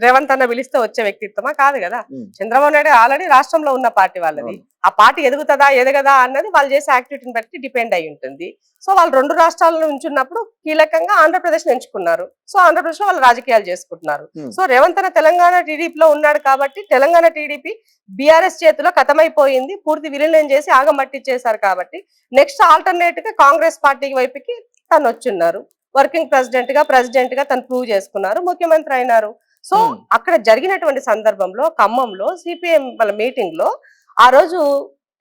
రేవంత్ అన్న పిలిస్తే వచ్చే వ్యక్తిత్వమా? కాదు కదా. చంద్రబాబు నాయుడు ఆల్రెడీ రాష్ట్రంలో ఉన్న పార్టీ వాళ్ళది. ఆ పార్టీ ఎదుగుతుందా ఎదగదా అన్నది వాళ్ళు చేసే యాక్టివిటీని బట్టి డిపెండ్ అయి ఉంటుంది. సో వాళ్ళు 2 రాష్ట్రాల్లో ఉంచున్నప్పుడు కీలకంగా ఆంధ్రప్రదేశ్ ఎంచుకున్నారు. సో ఆంధ్రప్రదేశ్ లో వాళ్ళు రాజకీయాలు చేసుకుంటున్నారు. సో రేవంత్ అన్న తెలంగాణ టీడీపీలో ఉన్నాడు కాబట్టి తెలంగాణ టీడీపీ బీఆర్ఎస్ చేతిలో కథమైపోయింది, పూర్తి విలీనం చేసి ఆగమట్టించేశారు. కాబట్టి నెక్స్ట్ ఆల్టర్నేట్ గా కాంగ్రెస్ పార్టీ వైపుకి తను వచ్చున్నారు. వర్కింగ్ ప్రెసిడెంట్ గా తను ప్రూవ్ చేసుకున్నారు, ముఖ్యమంత్రి అయినారు. సో అక్కడ జరిగినటువంటి సందర్భంలో ఖమ్మంలో సిపిఎం వాళ్ళ మీటింగ్ లో ఆ రోజు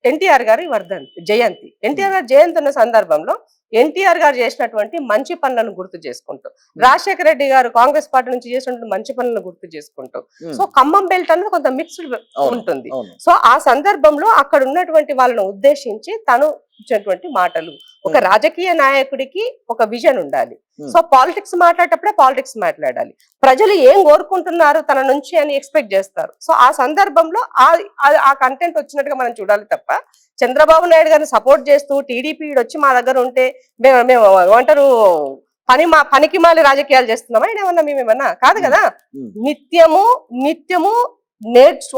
ఎన్టీఆర్ గారి జయంతి. ఎన్టీఆర్ గారి జయంతి ఉన్న సందర్భంలో ఎన్టీఆర్ గారు చేసినటువంటి మంచి పనులను గుర్తు చేసుకుంటూ, రాజశేఖర రెడ్డి గారు కాంగ్రెస్ పార్టీ నుంచి చేసినటువంటి మంచి పనులను గుర్తు చేసుకుంటూ, సో ఖమ్మం బెల్ట్ అనేది కొంత మిక్స్డ్ ఉంటుంది. సో ఆ సందర్భంలో అక్కడ ఉన్నటువంటి వాళ్ళను ఉద్దేశించి తను ఇచ్చినటువంటి మాటలు, ఒక రాజకీయ నాయకుడికి ఒక విజన్ ఉండాలి. సో పాలిటిక్స్ మాట్లాడేటప్పుడే పాలిటిక్స్ మాట్లాడాలి. ప్రజలు ఏం కోరుకుంటున్నారు తన నుంచి అని ఎక్స్పెక్ట్ చేస్తారు. సో ఆ సందర్భంలో ఆ కంటెంట్ వచ్చినట్టుగా మనం చూడాలి తప్ప చంద్రబాబు నాయుడు గారిని సపోర్ట్ చేస్తూ టీడీపీ వచ్చి మా దగ్గర ఉంటే మేము ఏమంటారు పనికి మాలి రాజకీయాలు చేస్తున్నామా ఏమన్నా మేమేమన్నా? కాదు కదా. నిత్యము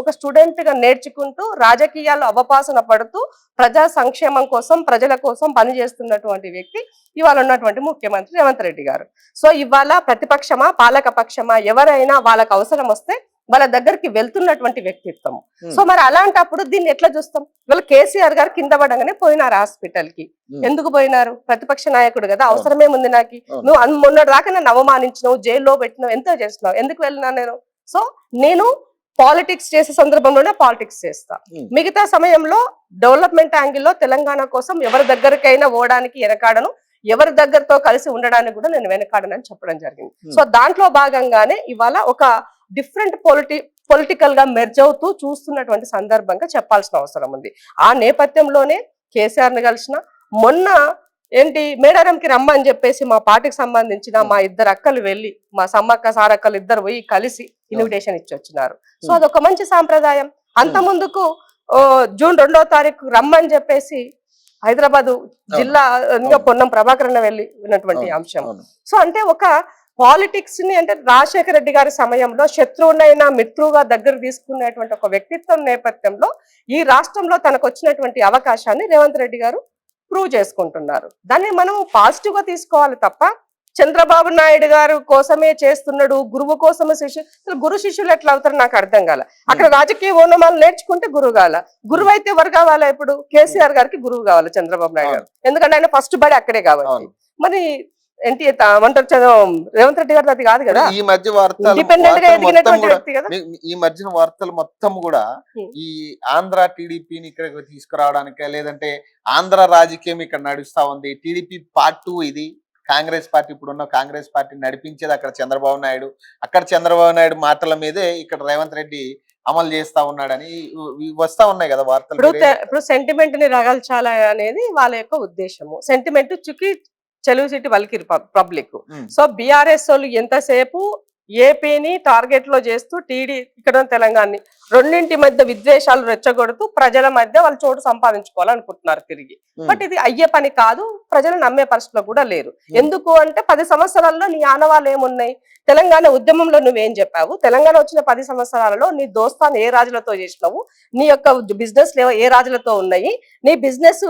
ఒక స్టూడెంట్ గా నేర్చుకుంటూ రాజకీయాల్లో అవపాసన పడుతూ ప్రజా సంక్షేమం కోసం ప్రజల కోసం పనిచేస్తున్నటువంటి వ్యక్తి ఇవాళ ఉన్నటువంటి ముఖ్యమంత్రి రేవంత్ రెడ్డి గారు. సో ఇవాళ ప్రతిపక్షమా పాలక పక్షమా ఎవరైనా వాళ్ళకి అవసరం వస్తే వాళ్ళ దగ్గరికి వెళ్తున్నటువంటి వ్యక్తిత్వం. సో మరి అలాంటప్పుడు దీన్ని ఎట్లా చూస్తాం? వీళ్ళు కేసీఆర్ గారు కింద పడగానే పోయినారు హాస్పిటల్ కి. ఎందుకు పోయినారు? ప్రతిపక్ష నాయకుడు కదా, అవసరమేముంది నాకు? నువ్వు మొన్నటి దాకా నన్ను అవమానించినావు, జైల్లో పెట్టినావు, ఎంతో చేస్తున్నావు, ఎందుకు వెళ్ళినా నేను? సో నేను పాలిటిక్స్ చేసే సందర్భంలోనే పాలిటిక్స్ చేస్తా. మిగతా సమయంలో డెవలప్మెంట్ యాంగిల్లో తెలంగాణ కోసం ఎవరి దగ్గరకైనా పోవడానికి వెనకాడను, ఎవరి దగ్గరతో కలిసి ఉండడానికి కూడా నేను వెనకాడనని చెప్పడం జరిగింది. సో దాంట్లో భాగంగానే ఇవాళ ఒక డిఫరెంట్ పొలిటికల్ గా మెర్జ్ అవుతూ చూస్తున్నటువంటి సందర్భంగా చెప్పాల్సిన అవసరం ఉంది. ఆ నేపథ్యంలోనే కేసీఆర్ ని కలిసిన, మొన్న మేడారంకి రమ్మని చెప్పేసి మా పార్టీకి సంబంధించిన మా 2 అక్కలు వెళ్ళి, మా సమ్మక్క సారక్కలు 2 పోయి కలిసి ఇన్విటేషన్ ఇచ్చి వచ్చినారు. సో అదొక మంచి సాంప్రదాయం. అంత ముందుకు జూన్ 2వ తారీఖు రమ్మని చెప్పేసి హైదరాబాద్ జిల్లా పొన్నం ప్రభాకరణ వెళ్ళినటువంటి అంశం. సో అంటే ఒక పాలిటిక్స్ ని అంటే రాజశేఖర రెడ్డి గారి సమయంలో శత్రువునైనా మిత్రువుగా దగ్గర తీసుకునేటువంటి ఒక వ్యక్తిత్వం నేపథ్యంలో ఈ రాష్ట్రంలో తనకు వచ్చినటువంటి అవకాశాన్ని రేవంత్ రెడ్డి గారు ప్రూవ్ చేసుకుంటున్నారు. దాన్ని మనం పాజిటివ్ గా తీసుకోవాలి తప్ప చంద్రబాబు నాయుడు గారు కోసమే చేస్తున్నాడు, గురువు కోసమే అసలు గురు శిష్యులు ఎట్లా అవుతారు నాకు అర్థం కాల. అక్కడ రాజకీయ ఓనమాలు నేర్చుకుంటే గురువు కావాల. గురువు అయితే ఎవరు కావాలా? ఇప్పుడు కేసీఆర్ గారికి గురువు కావాలి చంద్రబాబు నాయుడు గారు, ఎందుకంటే ఆయన ఫస్ట్ బడి అక్కడే కాబట్టి. మరి రేవంత్ రెడ్డి గారు అది కాదు కదా, ఈ మధ్య వార్తలు ఇండిపెండెంట్ గా ఎదిగినటువంటి వ్యక్తి కదా. ఈ మధ్యన వార్తలు మొత్తం కూడా ఈ ఆంధ్ర టీడీపీని ఇక్కడ తీసుకురావడానికే, లేదంటే ఆంధ్ర రాజకీయం ఇక్కడ నడుస్తా ఉంది, టీడీపీ పార్ట్ 2 ఇది, కాంగ్రెస్ పార్టీ ఇప్పుడున్న కాంగ్రెస్ పార్టీ నడిపించేది అక్కడ చంద్రబాబు నాయుడు, అక్కడ చంద్రబాబు నాయుడు మాటల మీదే ఇక్కడ రేవంత్ రెడ్డి అమలు చేస్తా ఉన్నాడని వస్తా ఉన్నాయి కదా వార్తలు. ఇప్పుడు సెంటిమెంట్ ని రగల్చాలి అనేది వాళ్ళ యొక్క ఉద్దేశము. సెంటిమెంట్ చుకి చెలువు సిటీ వాళ్ళకి పబ్లిక్. సో బీఆర్ఎస్ వాళ్ళు ఎంతసేపు ఏపీని టార్గెట్ లో చేస్తూ ఇక్కడ తెలంగాణ రెండింటి మధ్య విద్వేషాలు రెచ్చగొడుతూ ప్రజల మధ్య వాళ్ళు చోటు సంపాదించుకోవాలనుకుంటున్నారు తిరిగి. బట్ ఇది అయ్యే పని కాదు, ప్రజలు నమ్మే పరిస్థితిలో కూడా లేరు. ఎందుకు అంటే 10 సంవత్సరాల్లో నీ ఆనవాళ్ళు ఏమున్నాయి? తెలంగాణ ఉద్యమంలో నువ్వేం చెప్పావు? తెలంగాణ వచ్చిన 10 సంవత్సరాలలో నీ దోస్తాను ఏ రాజులతో చేసినావు? నీ యొక్క బిజినెస్ ఏ రాజులతో ఉన్నాయి? నీ బిజినెస్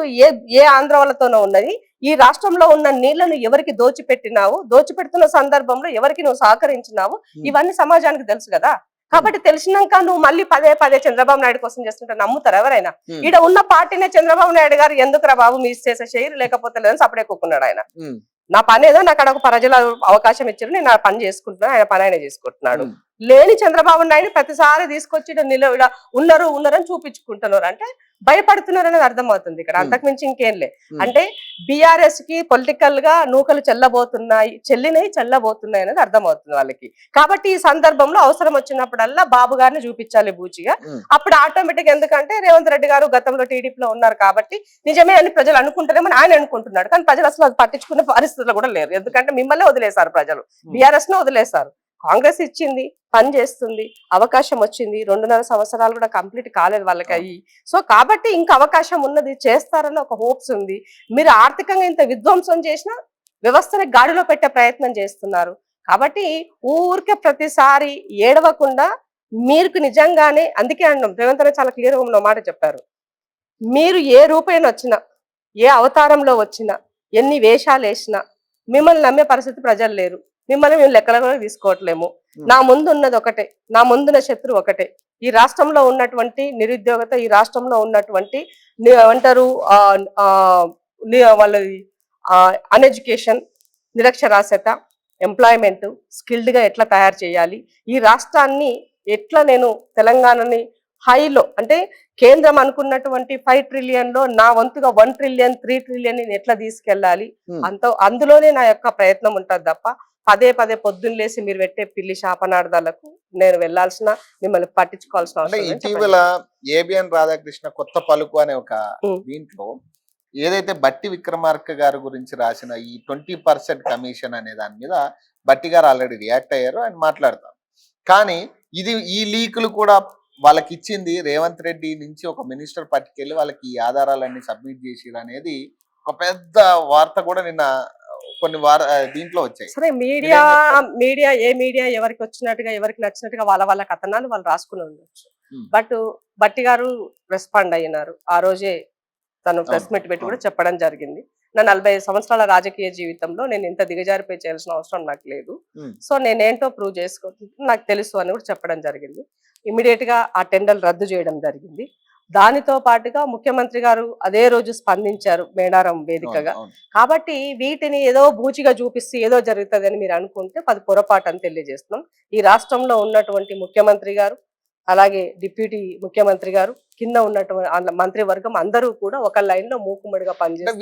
ఏ ఆంధ్ర వాళ్ళతోనో ఉన్నది? ఈ రాష్ట్రంలో ఉన్న నీళ్లను ఎవరికి దోచిపెట్టినావు? దోచిపెడుతున్న సందర్భంలో ఎవరికి నువ్వు సహకరించినావు? ఇవన్నీ సమాజానికి తెలుసు కదా. కాబట్టి తెలిసినాక నువ్వు మళ్ళీ పదే చంద్రబాబు నాయుడు కోసం చేస్తుంటే నమ్ముతారు ఎవరైనా? ఈడ ఉన్న పార్టీనే చంద్రబాబు నాయుడు గారు ఎందుకురా బాబు మీరు చేసే చేయరు లేకపోతే లేదని సపడే కూకున్నాడు ఆయన. నా పని ఏదో నాకు అక్కడ ఒక ప్రజల అవకాశం ఇచ్చారు, నేను నా పని చేసుకుంటున్నాను, ఆయన పని ఆయన చేసుకుంటున్నాడు. లేని చంద్రబాబు నాయుడు ప్రతిసారి తీసుకొచ్చి ఉన్నారు అని చూపించుకుంటున్నారు అంటే భయపడుతున్నారు అనేది అర్థమవుతుంది ఇక్కడ. అంతకుమించి ఇంకేం లే. అంటే బీఆర్ఎస్ కి పొలిటికల్ గా నూకలు చెల్లబోతున్నాయి అనేది అర్థమవుతుంది వాళ్ళకి. కాబట్టి ఈ సందర్భంలో అవసరం వచ్చినప్పుడల్లా బాబు గారిని చూపించాలి బూచిగా. అప్పుడు ఆటోమేటిక్, ఎందుకంటే రేవంత్ రెడ్డి గారు గతంలో టీడీపీలో ఉన్నారు కాబట్టి నిజమే అని ప్రజలు అనుకుంటారేమని ఆయన అనుకుంటున్నాడు. కానీ ప్రజలు అసలు అది పట్టించుకునే పరిస్థితులు కూడా లేరు. ఎందుకంటే మిమ్మల్ని వదిలేశారు ప్రజలు, బీఆర్ఎస్ ను వదిలేశారు. కాంగ్రెస్ ఇచ్చింది, పని చేస్తుంది, అవకాశం వచ్చింది, 2.5 సంవత్సరాలు కూడా కంప్లీట్ కాలేదు వాళ్ళకి అయ్యి. సో కాబట్టి ఇంకా అవకాశం ఉన్నది, చేస్తారని ఒక హోప్స్ ఉంది. మీరు ఆర్థికంగా ఇంత విధ్వంసం చేసిన వ్యవస్థని గాడిలో పెట్టే ప్రయత్నం చేస్తున్నారు. కాబట్టి ఊరికే ప్రతిసారి ఏడవకుండా మీరు నిజంగానే, అందుకే అన్నాం రేవంత్ రెడ్డి చాలా క్లియర్ గా మాట చెప్పారు, మీరు ఏ రూపేణ వచ్చినా, ఏ అవతారంలో వచ్చినా, ఎన్ని వేషాలు వేసినా మిమ్మల్ని నమ్మే పరిస్థితి ప్రజలు లేరు. మిమ్మల్ని మేము లెక్కలు కూడా తీసుకోవట్లేము. నా ముందు ఉన్నది ఒకటే, నా ముందున్న శత్రువు ఒకటే. ఈ రాష్ట్రంలో ఉన్నటువంటి నిరుద్యోగత, ఈ రాష్ట్రంలో ఉన్నటువంటి ఏమంటారు వాళ్ళ అన్ఎడ్యుకేషన్, నిరక్షరాస్యత, ఎంప్లాయ్మెంట్, స్కిల్డ్ గా ఎట్లా తయారు చేయాలి, ఈ రాష్ట్రాన్ని ఎట్లా నేను తెలంగాణని హైలో, అంటే కేంద్రం అనుకున్నటువంటి 5 ట్రిలియన్ లో నా వంతుగా 1 ట్రిలియన్ 3 ట్రిలియన్ ఎట్లా తీసుకెళ్ళాలి, అందులోనే నా యొక్క ప్రయత్నం ఉంటుంది తప్ప పదే పొద్దున్న లేసి మీరు పెట్టే పిల్లి శాపనార్థాలకు నేను వెళ్లాల్సిన, మిమ్మల్ని పట్టించుకోవాల్సిన అవసరం. ఇటీవల ఏబిఎన్ రాధాకృష్ణ కొత్త పలుకు అనే ఒక దీంట్లో ఏదైతే బట్టి విక్రమార్క గారి గురించి రాసిన ఈ 20% కమిషన్ అనే దాని మీద బట్టి గారు ఆల్రెడీ రియాక్ట్ అయ్యారు, ఆయన మాట్లాడతారు. కానీ ఈ లీకులు కూడా వాళ్ళకి ఇచ్చింది రేవంత్ రెడ్డి నుంచి ఒక మినిస్టర్ పట్టుకెళ్ళి వాళ్ళకి ఈ ఆధారాలన్నీ సబ్మిట్ చేసిరు అనేది ఒక పెద్ద వార్త కూడా నిన్న కొన్ని దీంట్లో వచ్చాయి. సరే, ఏ మీడియా ఎవరికి వచ్చినట్టుగా, ఎవరికి నచ్చినట్టుగా వాళ్ళ కథనాలు వాళ్ళు రాసుకుని ఉండొచ్చు. బట్ బట్టి గారు రెస్పాండ్ అయినారు. ఆ రోజే తను ప్రెస్ మీట్ పెట్టి కూడా చెప్పడం జరిగింది, నా 45 సంవత్సరాల రాజకీయ జీవితంలో నేను ఇంత దిగజారిపోయి చేయాల్సిన అవసరం నాకు లేదు. సో నేనేంటో ప్రూవ్ చేసుకుంటున్నా, నాకు తెలుసు అని కూడా చెప్పడం జరిగింది. ఇమీడియట్ గా ఆ టెండర్ రద్దు చేయడం జరిగింది. దానితో పాటుగా ముఖ్యమంత్రి గారు అదే రోజు స్పందించారు మేడారం వేదికగా. కాబట్టి వీటిని ఏదో బూచిగా చూపిస్తే ఏదో జరుగుతుంది అని మీరు అనుకుంటే అది పొరపాటు అని తెలియజేస్తున్నాం. ఈ రాష్ట్రంలో ఉన్నటువంటి ముఖ్యమంత్రి గారు, అలాగే డిప్యూటీ ముఖ్యమంత్రి గారు, కింద ఉన్నటువంటి మంత్రివర్గం అందరూ కూడా ఒక లైన్ లో మూకుమ్మడిగా పనిచేస్తారు.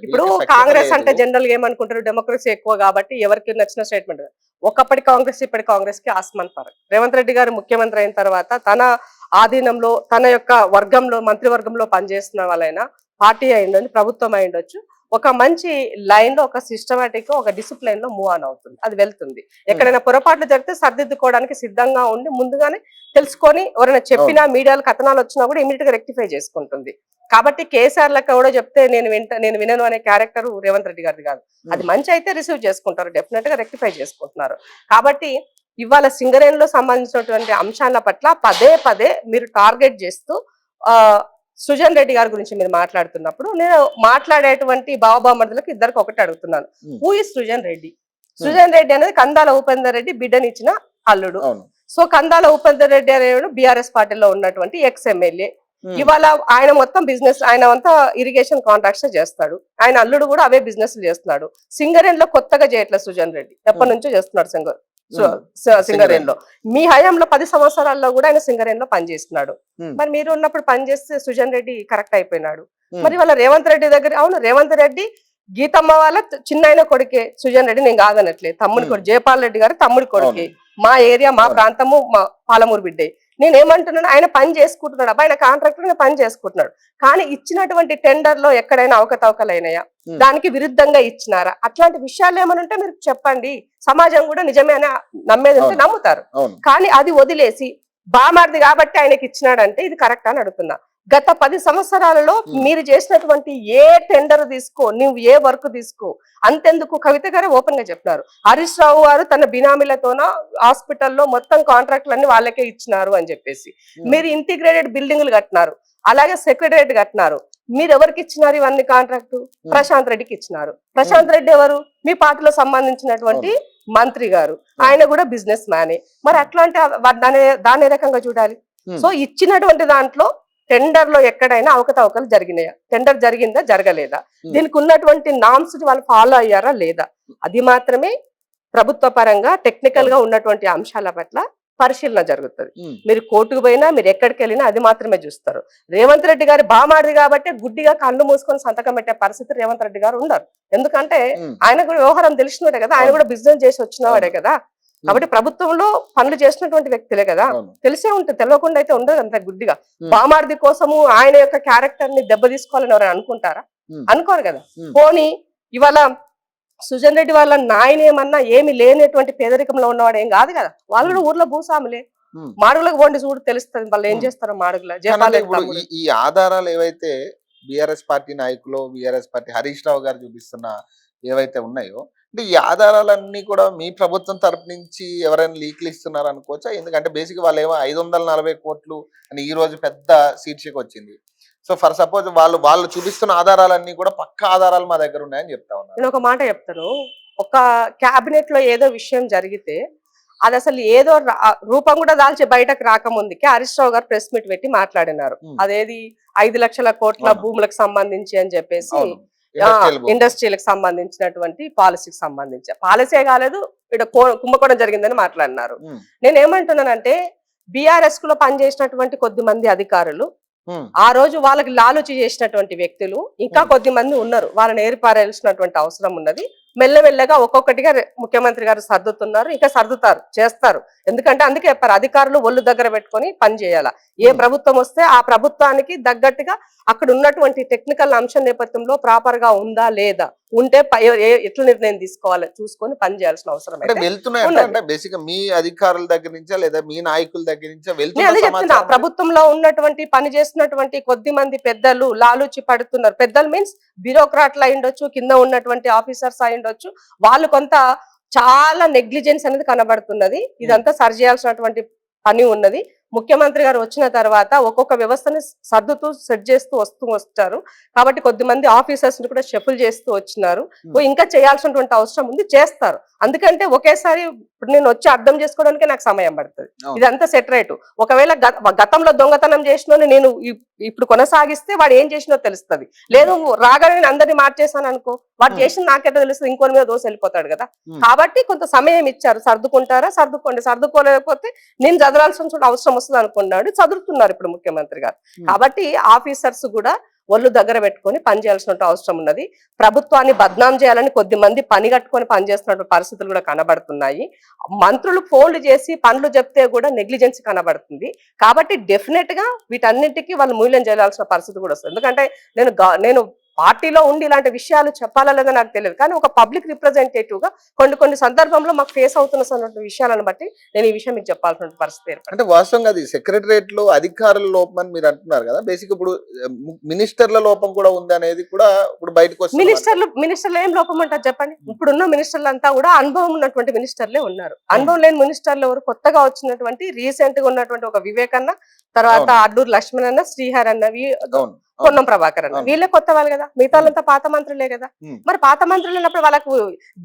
ఇప్పుడు కాంగ్రెస్ అంటే జనరల్ గా ఏమనుకుంటారు, డెమోక్రసీ ఎక్కువ కాబట్టి ఎవరికి నచ్చిన స్టేట్మెంట్. ఒకప్పటి కాంగ్రెస్ ఇప్పటి కాంగ్రెస్ కి ఆస్మాన్ ఫరక్. రేవంత్ రెడ్డి గారు ముఖ్యమంత్రి అయిన తర్వాత తన ఆధీనంలో, తన యొక్క వర్గంలో, మంత్రివర్గంలో పనిచేస్తున్న వాళ్ళైనా, పార్టీ అయిండొచ్చు, ప్రభుత్వం అయిండొచ్చు, ఒక మంచి లైన్ లో, ఒక సిస్టమేటిక్ గా, ఒక డిసిప్లైన్ లో మూవ్ ఆన్ అవుతుంది, అది వెళ్తుంది. ఎక్కడైనా పొరపాట్లు జరిగితే సర్దిద్దుకోవడానికి సిద్ధంగా ఉండి ముందుగానే తెలుసుకొని ఎవరైనా చెప్పినా, మీడియాలో కథనాలు వచ్చినా కూడా ఇమీడియట్ గా రెక్టిఫై చేసుకుంటుంది. కాబట్టి కేసీఆర్ లెక్క కూడా చెప్తే నేను వినను అనే క్యారెక్టర్ రేవంత్ రెడ్డి గారిది కాదు. అది మంచి అయితే రిసీవ్ చేసుకుంటారు, డెఫినెట్ గా రెక్టిఫై చేసుకుంటున్నారు. కాబట్టి ఇవాళ సింగరేణిలో సంబంధించినటువంటి అంశాల పట్ల పదే మీరు టార్గెట్ చేస్తూ సుజన్ రెడ్డి గారి గురించి మీరు మాట్లాడుతున్నప్పుడు నేను మాట్లాడేటువంటి బావబామర్దులకు ఇద్దరికి ఒకటి అడుగుతున్నాను. Who is Sujan Reddy? సుజన్ రెడ్డి అనేది కందాల ఉపేందర్ రెడ్డి బిడ్డనిచ్చిన అల్లుడు. సో కందాల ఉపేందర్ రెడ్డి అనేవాడు బీఆర్ఎస్ పార్టీలో ఉన్నటువంటి ఎక్స్ ఎమ్మెల్యే. ఇవాళ ఆయన మొత్తం బిజినెస్, ఆయన అంతా ఇరిగేషన్ కాంట్రాక్ట్స్ చేస్తాడు. ఆయన అల్లుడు కూడా అవే బిజినెస్ చేస్తున్నాడు. సింగరేణిలో కొత్తగా చేయట్లేదు సుజన్ రెడ్డి, ఎప్పటి నుంచో చేస్తున్నాడు సింగరేణిలో. మీ హయాంలో 10 సంవత్సరాల్లో కూడా ఆయన సింగరేణిలో పనిచేస్తున్నాడు. మరి మీరు ఉన్నప్పుడు పనిచేస్తే సుజన్ రెడ్డి కరెక్ట్ అయిపోయినాడు. మరి వాళ్ళ రేవంత్ రెడ్డి దగ్గర, అవును రేవంత్ రెడ్డి గీతమ్మ వాళ్ళ చిన్న కొడుకే సుజన్ రెడ్డి, నేను కాదనట్లే, తమ్ముడి కొడుకు జయపాల్ రెడ్డి గారు తమ్ముడి కొడుకే. మా ఏరియా, మా ప్రాంతము, మా పాలమూరు బిడ్డే. నేనేమంటున్నాను, ఆయన పని చేసుకుంటున్నాడు, అబ్బా ఆయన కాంట్రాక్టర్ పని చేసుకుంటున్నాడు. కానీ ఇచ్చినటువంటి టెండర్ లో ఎక్కడైనా అవకతవకలైనాయా, దానికి విరుద్ధంగా ఇచ్చినారా, అట్లాంటి విషయాలు ఏమైనా ఉంటే మీరు చెప్పండి. సమాజం కూడా నిజమే అని నమ్మేది ఉంటే నమ్ముతారు. కానీ అది వదిలేసి బామార్ది కాబట్టి ఆయనకి ఇచ్చినాడంటే ఇది కరెక్ట్ అని అడుగుతున్నా. గత 10 సంవత్సరాలలో మీరు చేసినటువంటి ఏ టెండర్ తీసుకో, నువ్వు ఏ వర్క్ తీసుకో, అంతెందుకు కవిత గారే ఓపెన్ గా చెప్పినారు, హరీష్ రావు గారు తన బినామీలతోన హాస్పిటల్లో మొత్తం కాంట్రాక్టులన్నీ వాళ్ళకే ఇచ్చినారు అని చెప్పేసి. మీరు ఇంటిగ్రేటెడ్ బిల్డింగ్లు కట్టినారు, అలాగే సెక్రటరేట్ కట్టినారు. మీరు ఎవరికి ఇచ్చినారు ఇవన్నీ కాంట్రాక్టు? ప్రశాంత్ రెడ్డికి ఇచ్చినారు. ప్రశాంత్ రెడ్డి ఎవరు? మీ పార్టీలో సంబంధించినటువంటి మంత్రి గారు, ఆయన కూడా బిజినెస్ మ్యానే. మరి అట్లాంటి దాని ఏ రకంగా చూడాలి? సో ఇచ్చినటువంటి దాంట్లో టెండర్ లో ఎక్కడైనా అవకతవకలు జరిగినాయా, టెండర్ జరిగిందా జరగలేదా, దీనికి ఉన్నటువంటి నామ్స్ వాళ్ళు ఫాలో అయ్యారా లేదా, అది మాత్రమే ప్రభుత్వ పరంగా టెక్నికల్ గా ఉన్నటువంటి అంశాల పట్ల పరిశీలన జరుగుతుంది. మీరు కోర్టుకు పోయినా, మీరు ఎక్కడికి వెళ్ళినా అది మాత్రమే చూస్తారు. రేవంత్ రెడ్డి గారి బామాడిది కాబట్టి గుడ్డిగా కళ్ళు మూసుకొని సంతకం పెట్టే పరిస్థితి రేవంత్ రెడ్డి గారు ఉండరు. ఎందుకంటే ఆయన కూడా వ్యవహారం తెలిసినవాడే కదా, ఆయన కూడా బిజినెస్ చేసి వచ్చినవాడే కదా. కాబట్టి ప్రభుత్వంలో పనులు చేసినటువంటి వ్యక్తులే కదా, తెలిసే ఉంటుంది, తెలియకుండా అయితే ఉండదు అంత గుడ్డిగా. బామార్ది కోసము ఆయన యొక్క క్యారెక్టర్ ని దెబ్బ తీసుకోవాలని ఎవరైనా అనుకుంటారా? అనుకోరు కదా. పోనీ ఇవాళ సుజన్ రెడ్డి వాళ్ళ నాయన ఏమన్నా ఏమి లేనటువంటి పేదరికంలో ఉన్నవాడు ఏం కాదు కదా, వాళ్ళు కూడా ఊర్లో భూసాములే. మాడుగులకు పోండి చూడు తెలుస్తుంది వాళ్ళు ఏం చేస్తారో మాడుగుల. ఈ ఆధారాలు ఏవైతే బిఆర్ఎస్ పార్టీ నాయకులు, బిఆర్ఎస్ పార్టీ హరీష్ రావు గారు చూపిస్తున్న ఏవైతే ఉన్నాయో, అంటే ఈ ఆధారాలన్నీ కూడా మీ ప్రభుత్వం తరపు నుంచి ఎవరైనా లీక్లు ఇస్తున్నారు అనుకోవచ్చా? ఎందుకంటే బేసిక్ వాళ్ళు ఏమో 540 కోట్లు అని ఈ రోజు పెద్ద శీర్షిక వచ్చింది. సో ఫర్ సపోజ్ వాళ్ళు చూపిస్తున్న ఆధారాలన్నీ కూడా పక్కా ఆధారాలు మా దగ్గర ఉన్నాయని చెప్తా ఉన్నారు. నేను ఒక మాట చెప్తాను, ఒక క్యాబినెట్ లో ఏదో విషయం జరిగితే అది అసలు ఏదో రూపం కూడా దాల్చి బయటకు రాకముందుకే హరీష్ రావు గారు ప్రెస్ మీట్ పెట్టి మాట్లాడినారు. అదేది 5 లక్షల కోట్ల భూములకు సంబంధించి అని చెప్పేసి, ఇండస్ట్రీలకు సంబంధించినటువంటి పాలసీకి సంబంధించి, పాలసీ కాలేదు ఇక్కడ కుంభకోణం జరిగిందని మాట్లాడినారు. నేను ఏమంటున్నానంటే బీఆర్ఎస్ లో పనిచేసినటువంటి కొద్ది మంది అధికారులు, ఆ రోజు వాళ్ళకి లాలూచి చేసినటువంటి వ్యక్తులు ఇంకా కొద్ది మంది ఉన్నారు, వాళ్ళని ఏర్పారాల్సినటువంటి అవసరం ఉన్నది. మెల్లమెల్లగా ఒక్కొక్కటిగా ముఖ్యమంత్రి గారు సర్దుతున్నారు, ఇంకా సర్దుతారు, చేస్తారు. ఎందుకంటే అందుకే చెప్పారు, అధికారులు ఒళ్ళు దగ్గర పెట్టుకొని పని చేయాలా. ఏ ప్రభుత్వం వస్తే ఆ ప్రభుత్వానికి తగ్గట్టుగా అక్కడ ఉన్నటువంటి టెక్నికల్ అంశం నేపథ్యంలో ప్రాపర్ గా ఉందా లేదా, ఉంటే ఎట్లా నిర్ణయం తీసుకోవాలి చూసుకొని పని చేయాల్సిన అవసరం అయితే మీ అధికారుల దగ్గర నుంచా లేదా మీ నాయకుల దగ్గర నుంచా చెప్తున్నా. ప్రభుత్వంలో ఉన్నటువంటి పని చేస్తున్నటువంటి కొద్ది మంది పెద్దలు లాలూచి పడుతున్నారు. పెద్దలు మీన్స్ బ్యూరోక్రాట్లు అయి ఉండొచ్చు, కింద ఉన్నటువంటి ఆఫీసర్స్ అయి ఉండొచ్చు, వాళ్ళు కొంత చాలా నెగ్లిజెన్స్ అనేది కనబడుతున్నది. ఇదంతా సరి చేయాల్సినటువంటి పని ఉన్నది. ముఖ్యమంత్రి గారు వచ్చిన తర్వాత ఒక్కొక్క వ్యవస్థని సర్దుతూ సెట్ చేస్తూ వస్తారు. కాబట్టి కొద్దిమంది ఆఫీసర్స్ ని కూడా షఫుల్ చేస్తూ వచ్చినారు. ఇంకా చేయాల్సినటువంటి అవసరం ఉంది, చేస్తారు. అందుకంటే ఒకేసారి ఇప్పుడు నేను వచ్చి అర్థం చేసుకోవడానికి నాకు సమయం పడుతుంది. ఇదంతా సెటరేట్. ఒకవేళ గతంలో దొంగతనం చేసినో నేను ఇప్పుడు కొనసాగిస్తే వాడు ఏం చేసినో తెలుస్తుంది. లేదు రాగానే నేను అందరినీ మార్చేసాను అనుకో, వాడు చేసిన నాకెట్లా తెలుస్తుంది, ఇంకొని మీద దోశ వెళ్ళిపోతాడు కదా. కాబట్టి కొంత సమయం ఇచ్చారు, సర్దుకుంటారా సర్దుకోండి, సర్దుకోలేకపోతే నేను చదవాల్సిన అవసరం వస్తుంది అనుకున్నాడు, చదువుతున్నారు ఇప్పుడు ముఖ్యమంత్రి గారు. కాబట్టి ఆఫీసర్స్ కూడా ఒళ్ళు దగ్గర పెట్టుకొని పని చేయాల్సిన అవసరం ఉన్నది. ప్రభుత్వాన్ని బద్నాం చేయాలని కొద్ది మంది పని కట్టుకొని పనిచేస్తున్న పరిస్థితులు కూడా కనబడుతున్నాయి. మంత్రులు ఫోన్లు చేసి పనులు చెప్తే కూడా నెగ్లిజెన్స్ కనబడుతుంది. కాబట్టి డెఫినెట్ గా వీటన్నిటికీ వాళ్ళు మూల్యం చేయాల్సిన పరిస్థితి కూడా వస్తుంది. ఎందుకంటే నేను పార్టీలో ఉండి ఇలాంటి విషయాలు చెప్పాలా లేదా నాకు తెలియదు, కానీ ఒక పబ్లిక్ రిప్రజెంటేటివ్ గా కొన్ని సందర్భంలో మాకు ఫేస్ అవుతున్న విషయాలను బట్టి నేను ఈ విషయం మీకు చెప్పాల్సిన పరిస్థితి ఏర్పడింది. అంటే వాస్తవంగా అది సెక్రటరియట్ లో అధికారుల లోపం అని మీరు అంటున్నారు కదా, బేసిక్ ఇప్పుడు మినిస్టర్ల లోపం కూడా ఉంది అనేది కూడా ఇప్పుడు బయటకు వస్తుంది. మినిస్టర్లు ఏం లోపం అంటారు చెప్పండి? ఇప్పుడున్న మినిస్టర్లు అంతా కూడా అనుభవం ఉన్నటువంటి మినిస్టర్లే ఉన్నారు. అనుభవం లేని మినిస్టర్లు ఎవరు? కొత్తగా వచ్చినటువంటి రీసెంట్ గా ఉన్నటువంటి ఒక వివేకన్న తర్వాత అవును. అడ్డూరు లక్ష్మణ్ అన్న, శ్రీహర్ అన్న, అవును. పొన్నం ప్రభాకర్ అన్న, అవును. వీళ్ళే కొత్త వాళ్ళు కదా, మిగతా వాళ్ళంతా పాత మంత్రులే కదా. ఉమ్. మరి పాత మంత్రులు ఉన్నప్పుడు వాళ్ళకు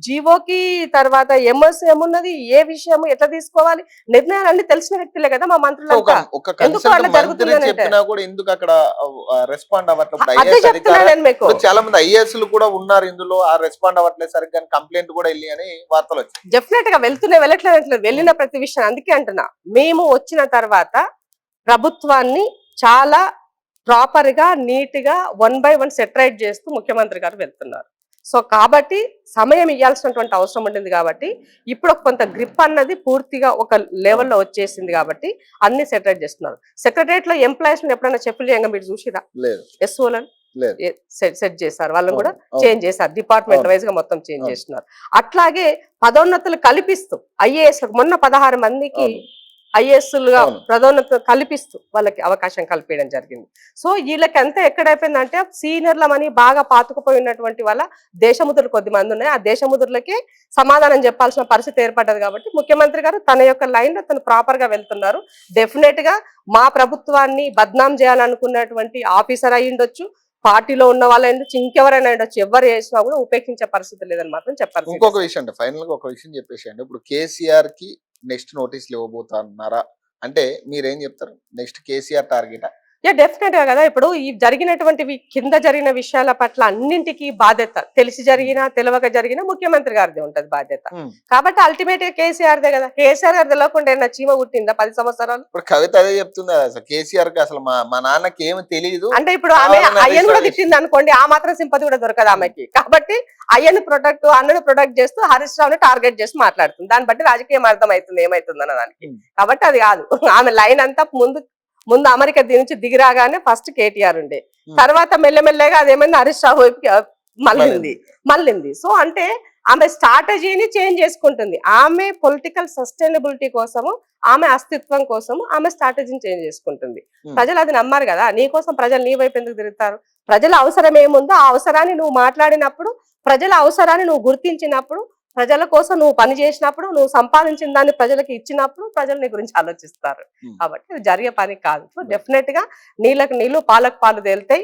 జీవోకి తర్వాత ఎంఎస్ ఏమున్నది, ఏ విషయము ఎట్లా తీసుకోవాలి, నిర్ణయాలు అన్ని తెలిసిన వ్యక్తులే కదా మా సో ఒక మంత్రులంతా. ఒక ఎందుకు కన్సల్ట్ అట్లా మంత్రి జరుగుతుంది అని అంటే చెప్పినా కూడా ఎందుకు అక్కడ రెస్పాండ్ అవ్వట్లేదు? అదే ఐఏఎస్ చెప్తున్నా అధికార నేను మీకు. ఇప్పుడు చాలా మంది ఐఏఎస్లు కూడా ఉన్నారు ఇందులో, ఆ రెస్పాండ్ అవ్వట్లేదు సరిగ్గా కంప్లైంట్ కూడా వెళ్ళి అని వార్తలు వచ్చాయి. డెఫినెట్ గా వెళ్ళట్లేదు, వెళ్ళిన ప్రతి విషయం. అందుకే అంటున్నా, మేము వచ్చిన తర్వాత ప్రభుత్వాన్ని చాలా ప్రాపర్ గా నీట్ గా 1 by 1 సెటరైట్ చేస్తూ ముఖ్యమంత్రి గారు వెళ్తున్నారు. సో కాబట్టి సమయం ఇవ్వాల్సినటువంటి అవసరం ఉండింది కాబట్టి ఇప్పుడు కొంత గ్రిప్ అన్నది పూర్తిగా ఒక లెవెల్లో వచ్చేసింది కాబట్టి అన్ని సెటరైట్ చేస్తున్నారు. సెక్రటరియట్ లో ఎంప్లాయీస్ ఎప్పుడైనా చెప్పులు చేయంగా మీరు చూసిరా? లేదు, ఎస్ఓలను లేదు. సెట్ చేశారు, వాళ్ళని కూడా అవును, చేంజ్ చేశారు, డిపార్ట్మెంట్ అవును, వైజ్ గా మొత్తం చేంజ్ అవును. చేస్తున్నారు. అట్లాగే పదోన్నతులు కల్పిస్తూ ఐఏఎస్ మొన్న 16 మందికి అవును, ఐఏఎస్లుగా అవును. పదోన్నతులు కల్పిస్తూ వాళ్ళకి అవకాశం కల్పించడం జరిగింది. సో వీళ్ళకి అంతా ఎక్కడైపోయిందంటే సీనియర్లమని బాగా పాతుకుపోయి ఉన్నటువంటి వాళ్ళ దేశముద్రలు కొద్ది మంది ఉన్నాయి, ఆ దేశముద్రలకే సమాధానం చెప్పాల్సిన పరిస్థితి ఏర్పడ్డది కాబట్టి ముఖ్యమంత్రి గారు తన యొక్క లైన్ లో తను ప్రాపర్ గా వెళ్తున్నారు. డెఫినెట్ గా మా ప్రభుత్వాన్ని బద్నాం చేయాలనుకున్నటువంటి ఆఫీసర్ అయి ఉండొచ్చు, పార్టీలో ఉన్న వాళ్ళు ఉండొచ్చు, ఇంకెవరైనా ఉండొచ్చు, ఎవరు చేసినా కూడా ఉపేక్షించే పరిస్థితి లేదని మాత్రం చెప్పాలి. ఇంకొక విషయం అంటే ఫైనల్ గా ఒక విషయం చెప్పేసేయండి. ఇప్పుడు కేసీఆర్ కి నెక్స్ట్ నోటీసులు ఇవ్వబోతున్నారా అంటే మీరేం చెప్తారు? Next KCR target? డెఫినెట్ గా కదా. ఇప్పుడు ఈ జరిగినటువంటివి కింద జరిగిన విషయాల పట్ల అన్నింటికి బాధ్యత తెలిసి జరిగినా తెలియక జరిగినా ముఖ్యమంత్రి గారిదే ఉంటది బాధ్యత. కాబట్టి అల్టిమేట్ గా కేసీఆర్ దే కదా. కేసీఆర్ గారు తెలియకుండా ఏమైనా చీమ పుట్టిందా 10 సంవత్సరాలు? ఇప్పుడు కవిత అదే చెప్తుంది కదా, అసలు కేసీఆర్ కి అసలు మా నాన్నకి ఏమి తెలియదు అంటే ఇప్పుడు ఆమె అయ్యను కూడా తిట్టింది అనుకోండి, ఆ మాత్రం సింపతి కూడా దొరకదు ఆమెకి. కాబట్టి అయ్యను ప్రొటెక్ట్ అన్నను ప్రొటెక్ట్ చేస్తూ హరీష్ రావుని టార్గెట్ చేసి మాట్లాడుతుంది. దాన్ని బట్టి రాజకీయం అర్థమవుతుంది ఏమైతుంది అన్న దానికి. కాబట్టి అది కాదు, ఆమె లైన్ అంతా ముందు అమెరికా నుంచి దిగిరాగానే ఫస్ట్ కేటీఆర్ ఉండే, తర్వాత మెల్లమెల్లగా అదేమైంది హరీష్ రావు వైపుకి మళ్ళింది. సో అంటే ఆమె స్ట్రాటజీని చేంజ్ చేసుకుంటుంది. ఆమె పొలిటికల్ సస్టైనబిలిటీ కోసము, ఆమె అస్తిత్వం కోసము ఆమె స్ట్రాటజీని చేంజ్ చేసుకుంటుంది. ప్రజలు అది నమ్మారు కదా. నీ కోసం ప్రజలు నీ వైపు ఎందుకు తిరుగుతారు? ప్రజల అవసరం ఏముందో ఆ అవసరాన్ని నువ్వు మాట్లాడినప్పుడు, ప్రజల అవసరాన్ని నువ్వు గుర్తించినప్పుడు, ప్రజల కోసం నువ్వు పని చేసినప్పుడు, నువ్వు సంపాదించిన దాన్ని ప్రజలకు ఇచ్చినప్పుడు ప్రజలు నీ గురించి ఆలోచిస్తారు. కాబట్టి ఇది జరిగే పని కాదు. సో డెఫినెట్ గా నీళ్ళకు నీళ్లు పాలకు పాలు తేలుతాయి.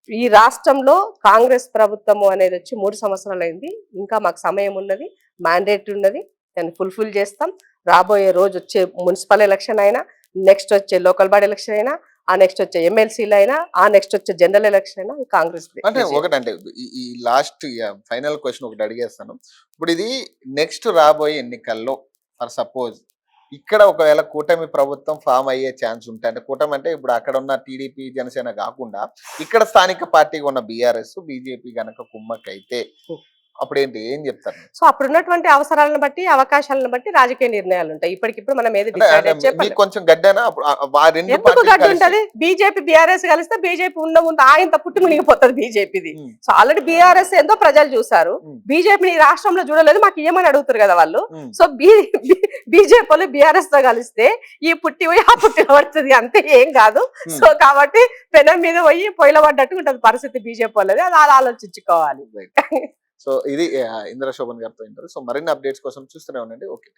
ఈ రాష్ట్రంలో కాంగ్రెస్ ప్రభుత్వము అనేది వచ్చి 3 సంవత్సరాలు అయింది. ఇంకా మాకు సమయం ఉన్నది, మ్యాండేట్ ఉన్నది, దాన్ని ఫుల్ఫిల్ చేస్తాం. రాబోయే రోజు వచ్చే మున్సిపల్ ఎలక్షన్ అయినా, నెక్స్ట్ వచ్చే లోకల్ బాడీ ఎలక్షన్ అయినా, ఆ నెక్స్ట్ వచ్చే ఎమ్మెల్సీలు అయినా, ఆ నెక్స్ట్ వచ్చే జనరల్ ఎలక్షన్ అయినా కాంగ్రెస్. అంటే ఒకటంటే ఈ లాస్ట్ ఫైనల్ క్వశ్చన్ ఒకటి అడిగేస్తాను. ఇప్పుడు ఇది నెక్స్ట్ రాబోయే ఎన్నికల్లో ఫర్ సపోజ్ ఇక్కడ ఒకవేళ కూటమి ప్రభుత్వం ఫామ్ అయ్యే ఛాన్స్ ఉంటాయి అంటే, కూటమి అంటే ఇప్పుడు అక్కడ ఉన్న టీడీపీ జనసేన కాకుండా ఇక్కడ స్థానిక పార్టీగా ఉన్న బీఆర్ఎస్ బీజేపీ గనక కుమ్మక్కైతే అప్పుడేంటి ఏం చెప్తారు? సో అప్పుడు ఉన్నటువంటి అవసరాలను బట్టి అవకాశాలను బట్టి రాజకీయ నిర్ణయాలు ఉంటాయి. ఇప్పటికిప్పుడు మనం ఏది కొంచెం గడ్డనా ఎందుకు గడ్డు ఉంటది? బీజేపీ బీఆర్ఎస్ కలిస్తే బీజేపీ ముందు ఆయన పుట్టి మునిగిపోతుంది బీజేపీది. సో ఆల్రెడీ బీఆర్ఎస్ ఏందో ప్రజలు చూసారు, బీజేపీ రాష్ట్రంలో చూడలేదు, మాకు ఏమని అడుగుతారు కదా వాళ్ళు. సో బీజేపీ వాళ్ళు బీఆర్ఎస్ తో కలిస్తే ఈ పుట్టి పోయి ఆ పుట్టి పడుతుంది, అంతే, ఏం కాదు. సో కాబట్టి పెనం మీద పోయి పొయ్యిల పడ్డట్టు ఉంటది పరిస్థితి బీజేపీ వాళ్ళది, అది అలా ఆలోచించుకోవాలి. సో ఇది ఇంద్ర శోభన్ గారితో ఇంటారు. సో మరిన్ని అప్డేట్స్ కోసం చూస్తూనే ఉండండి. ఓకే.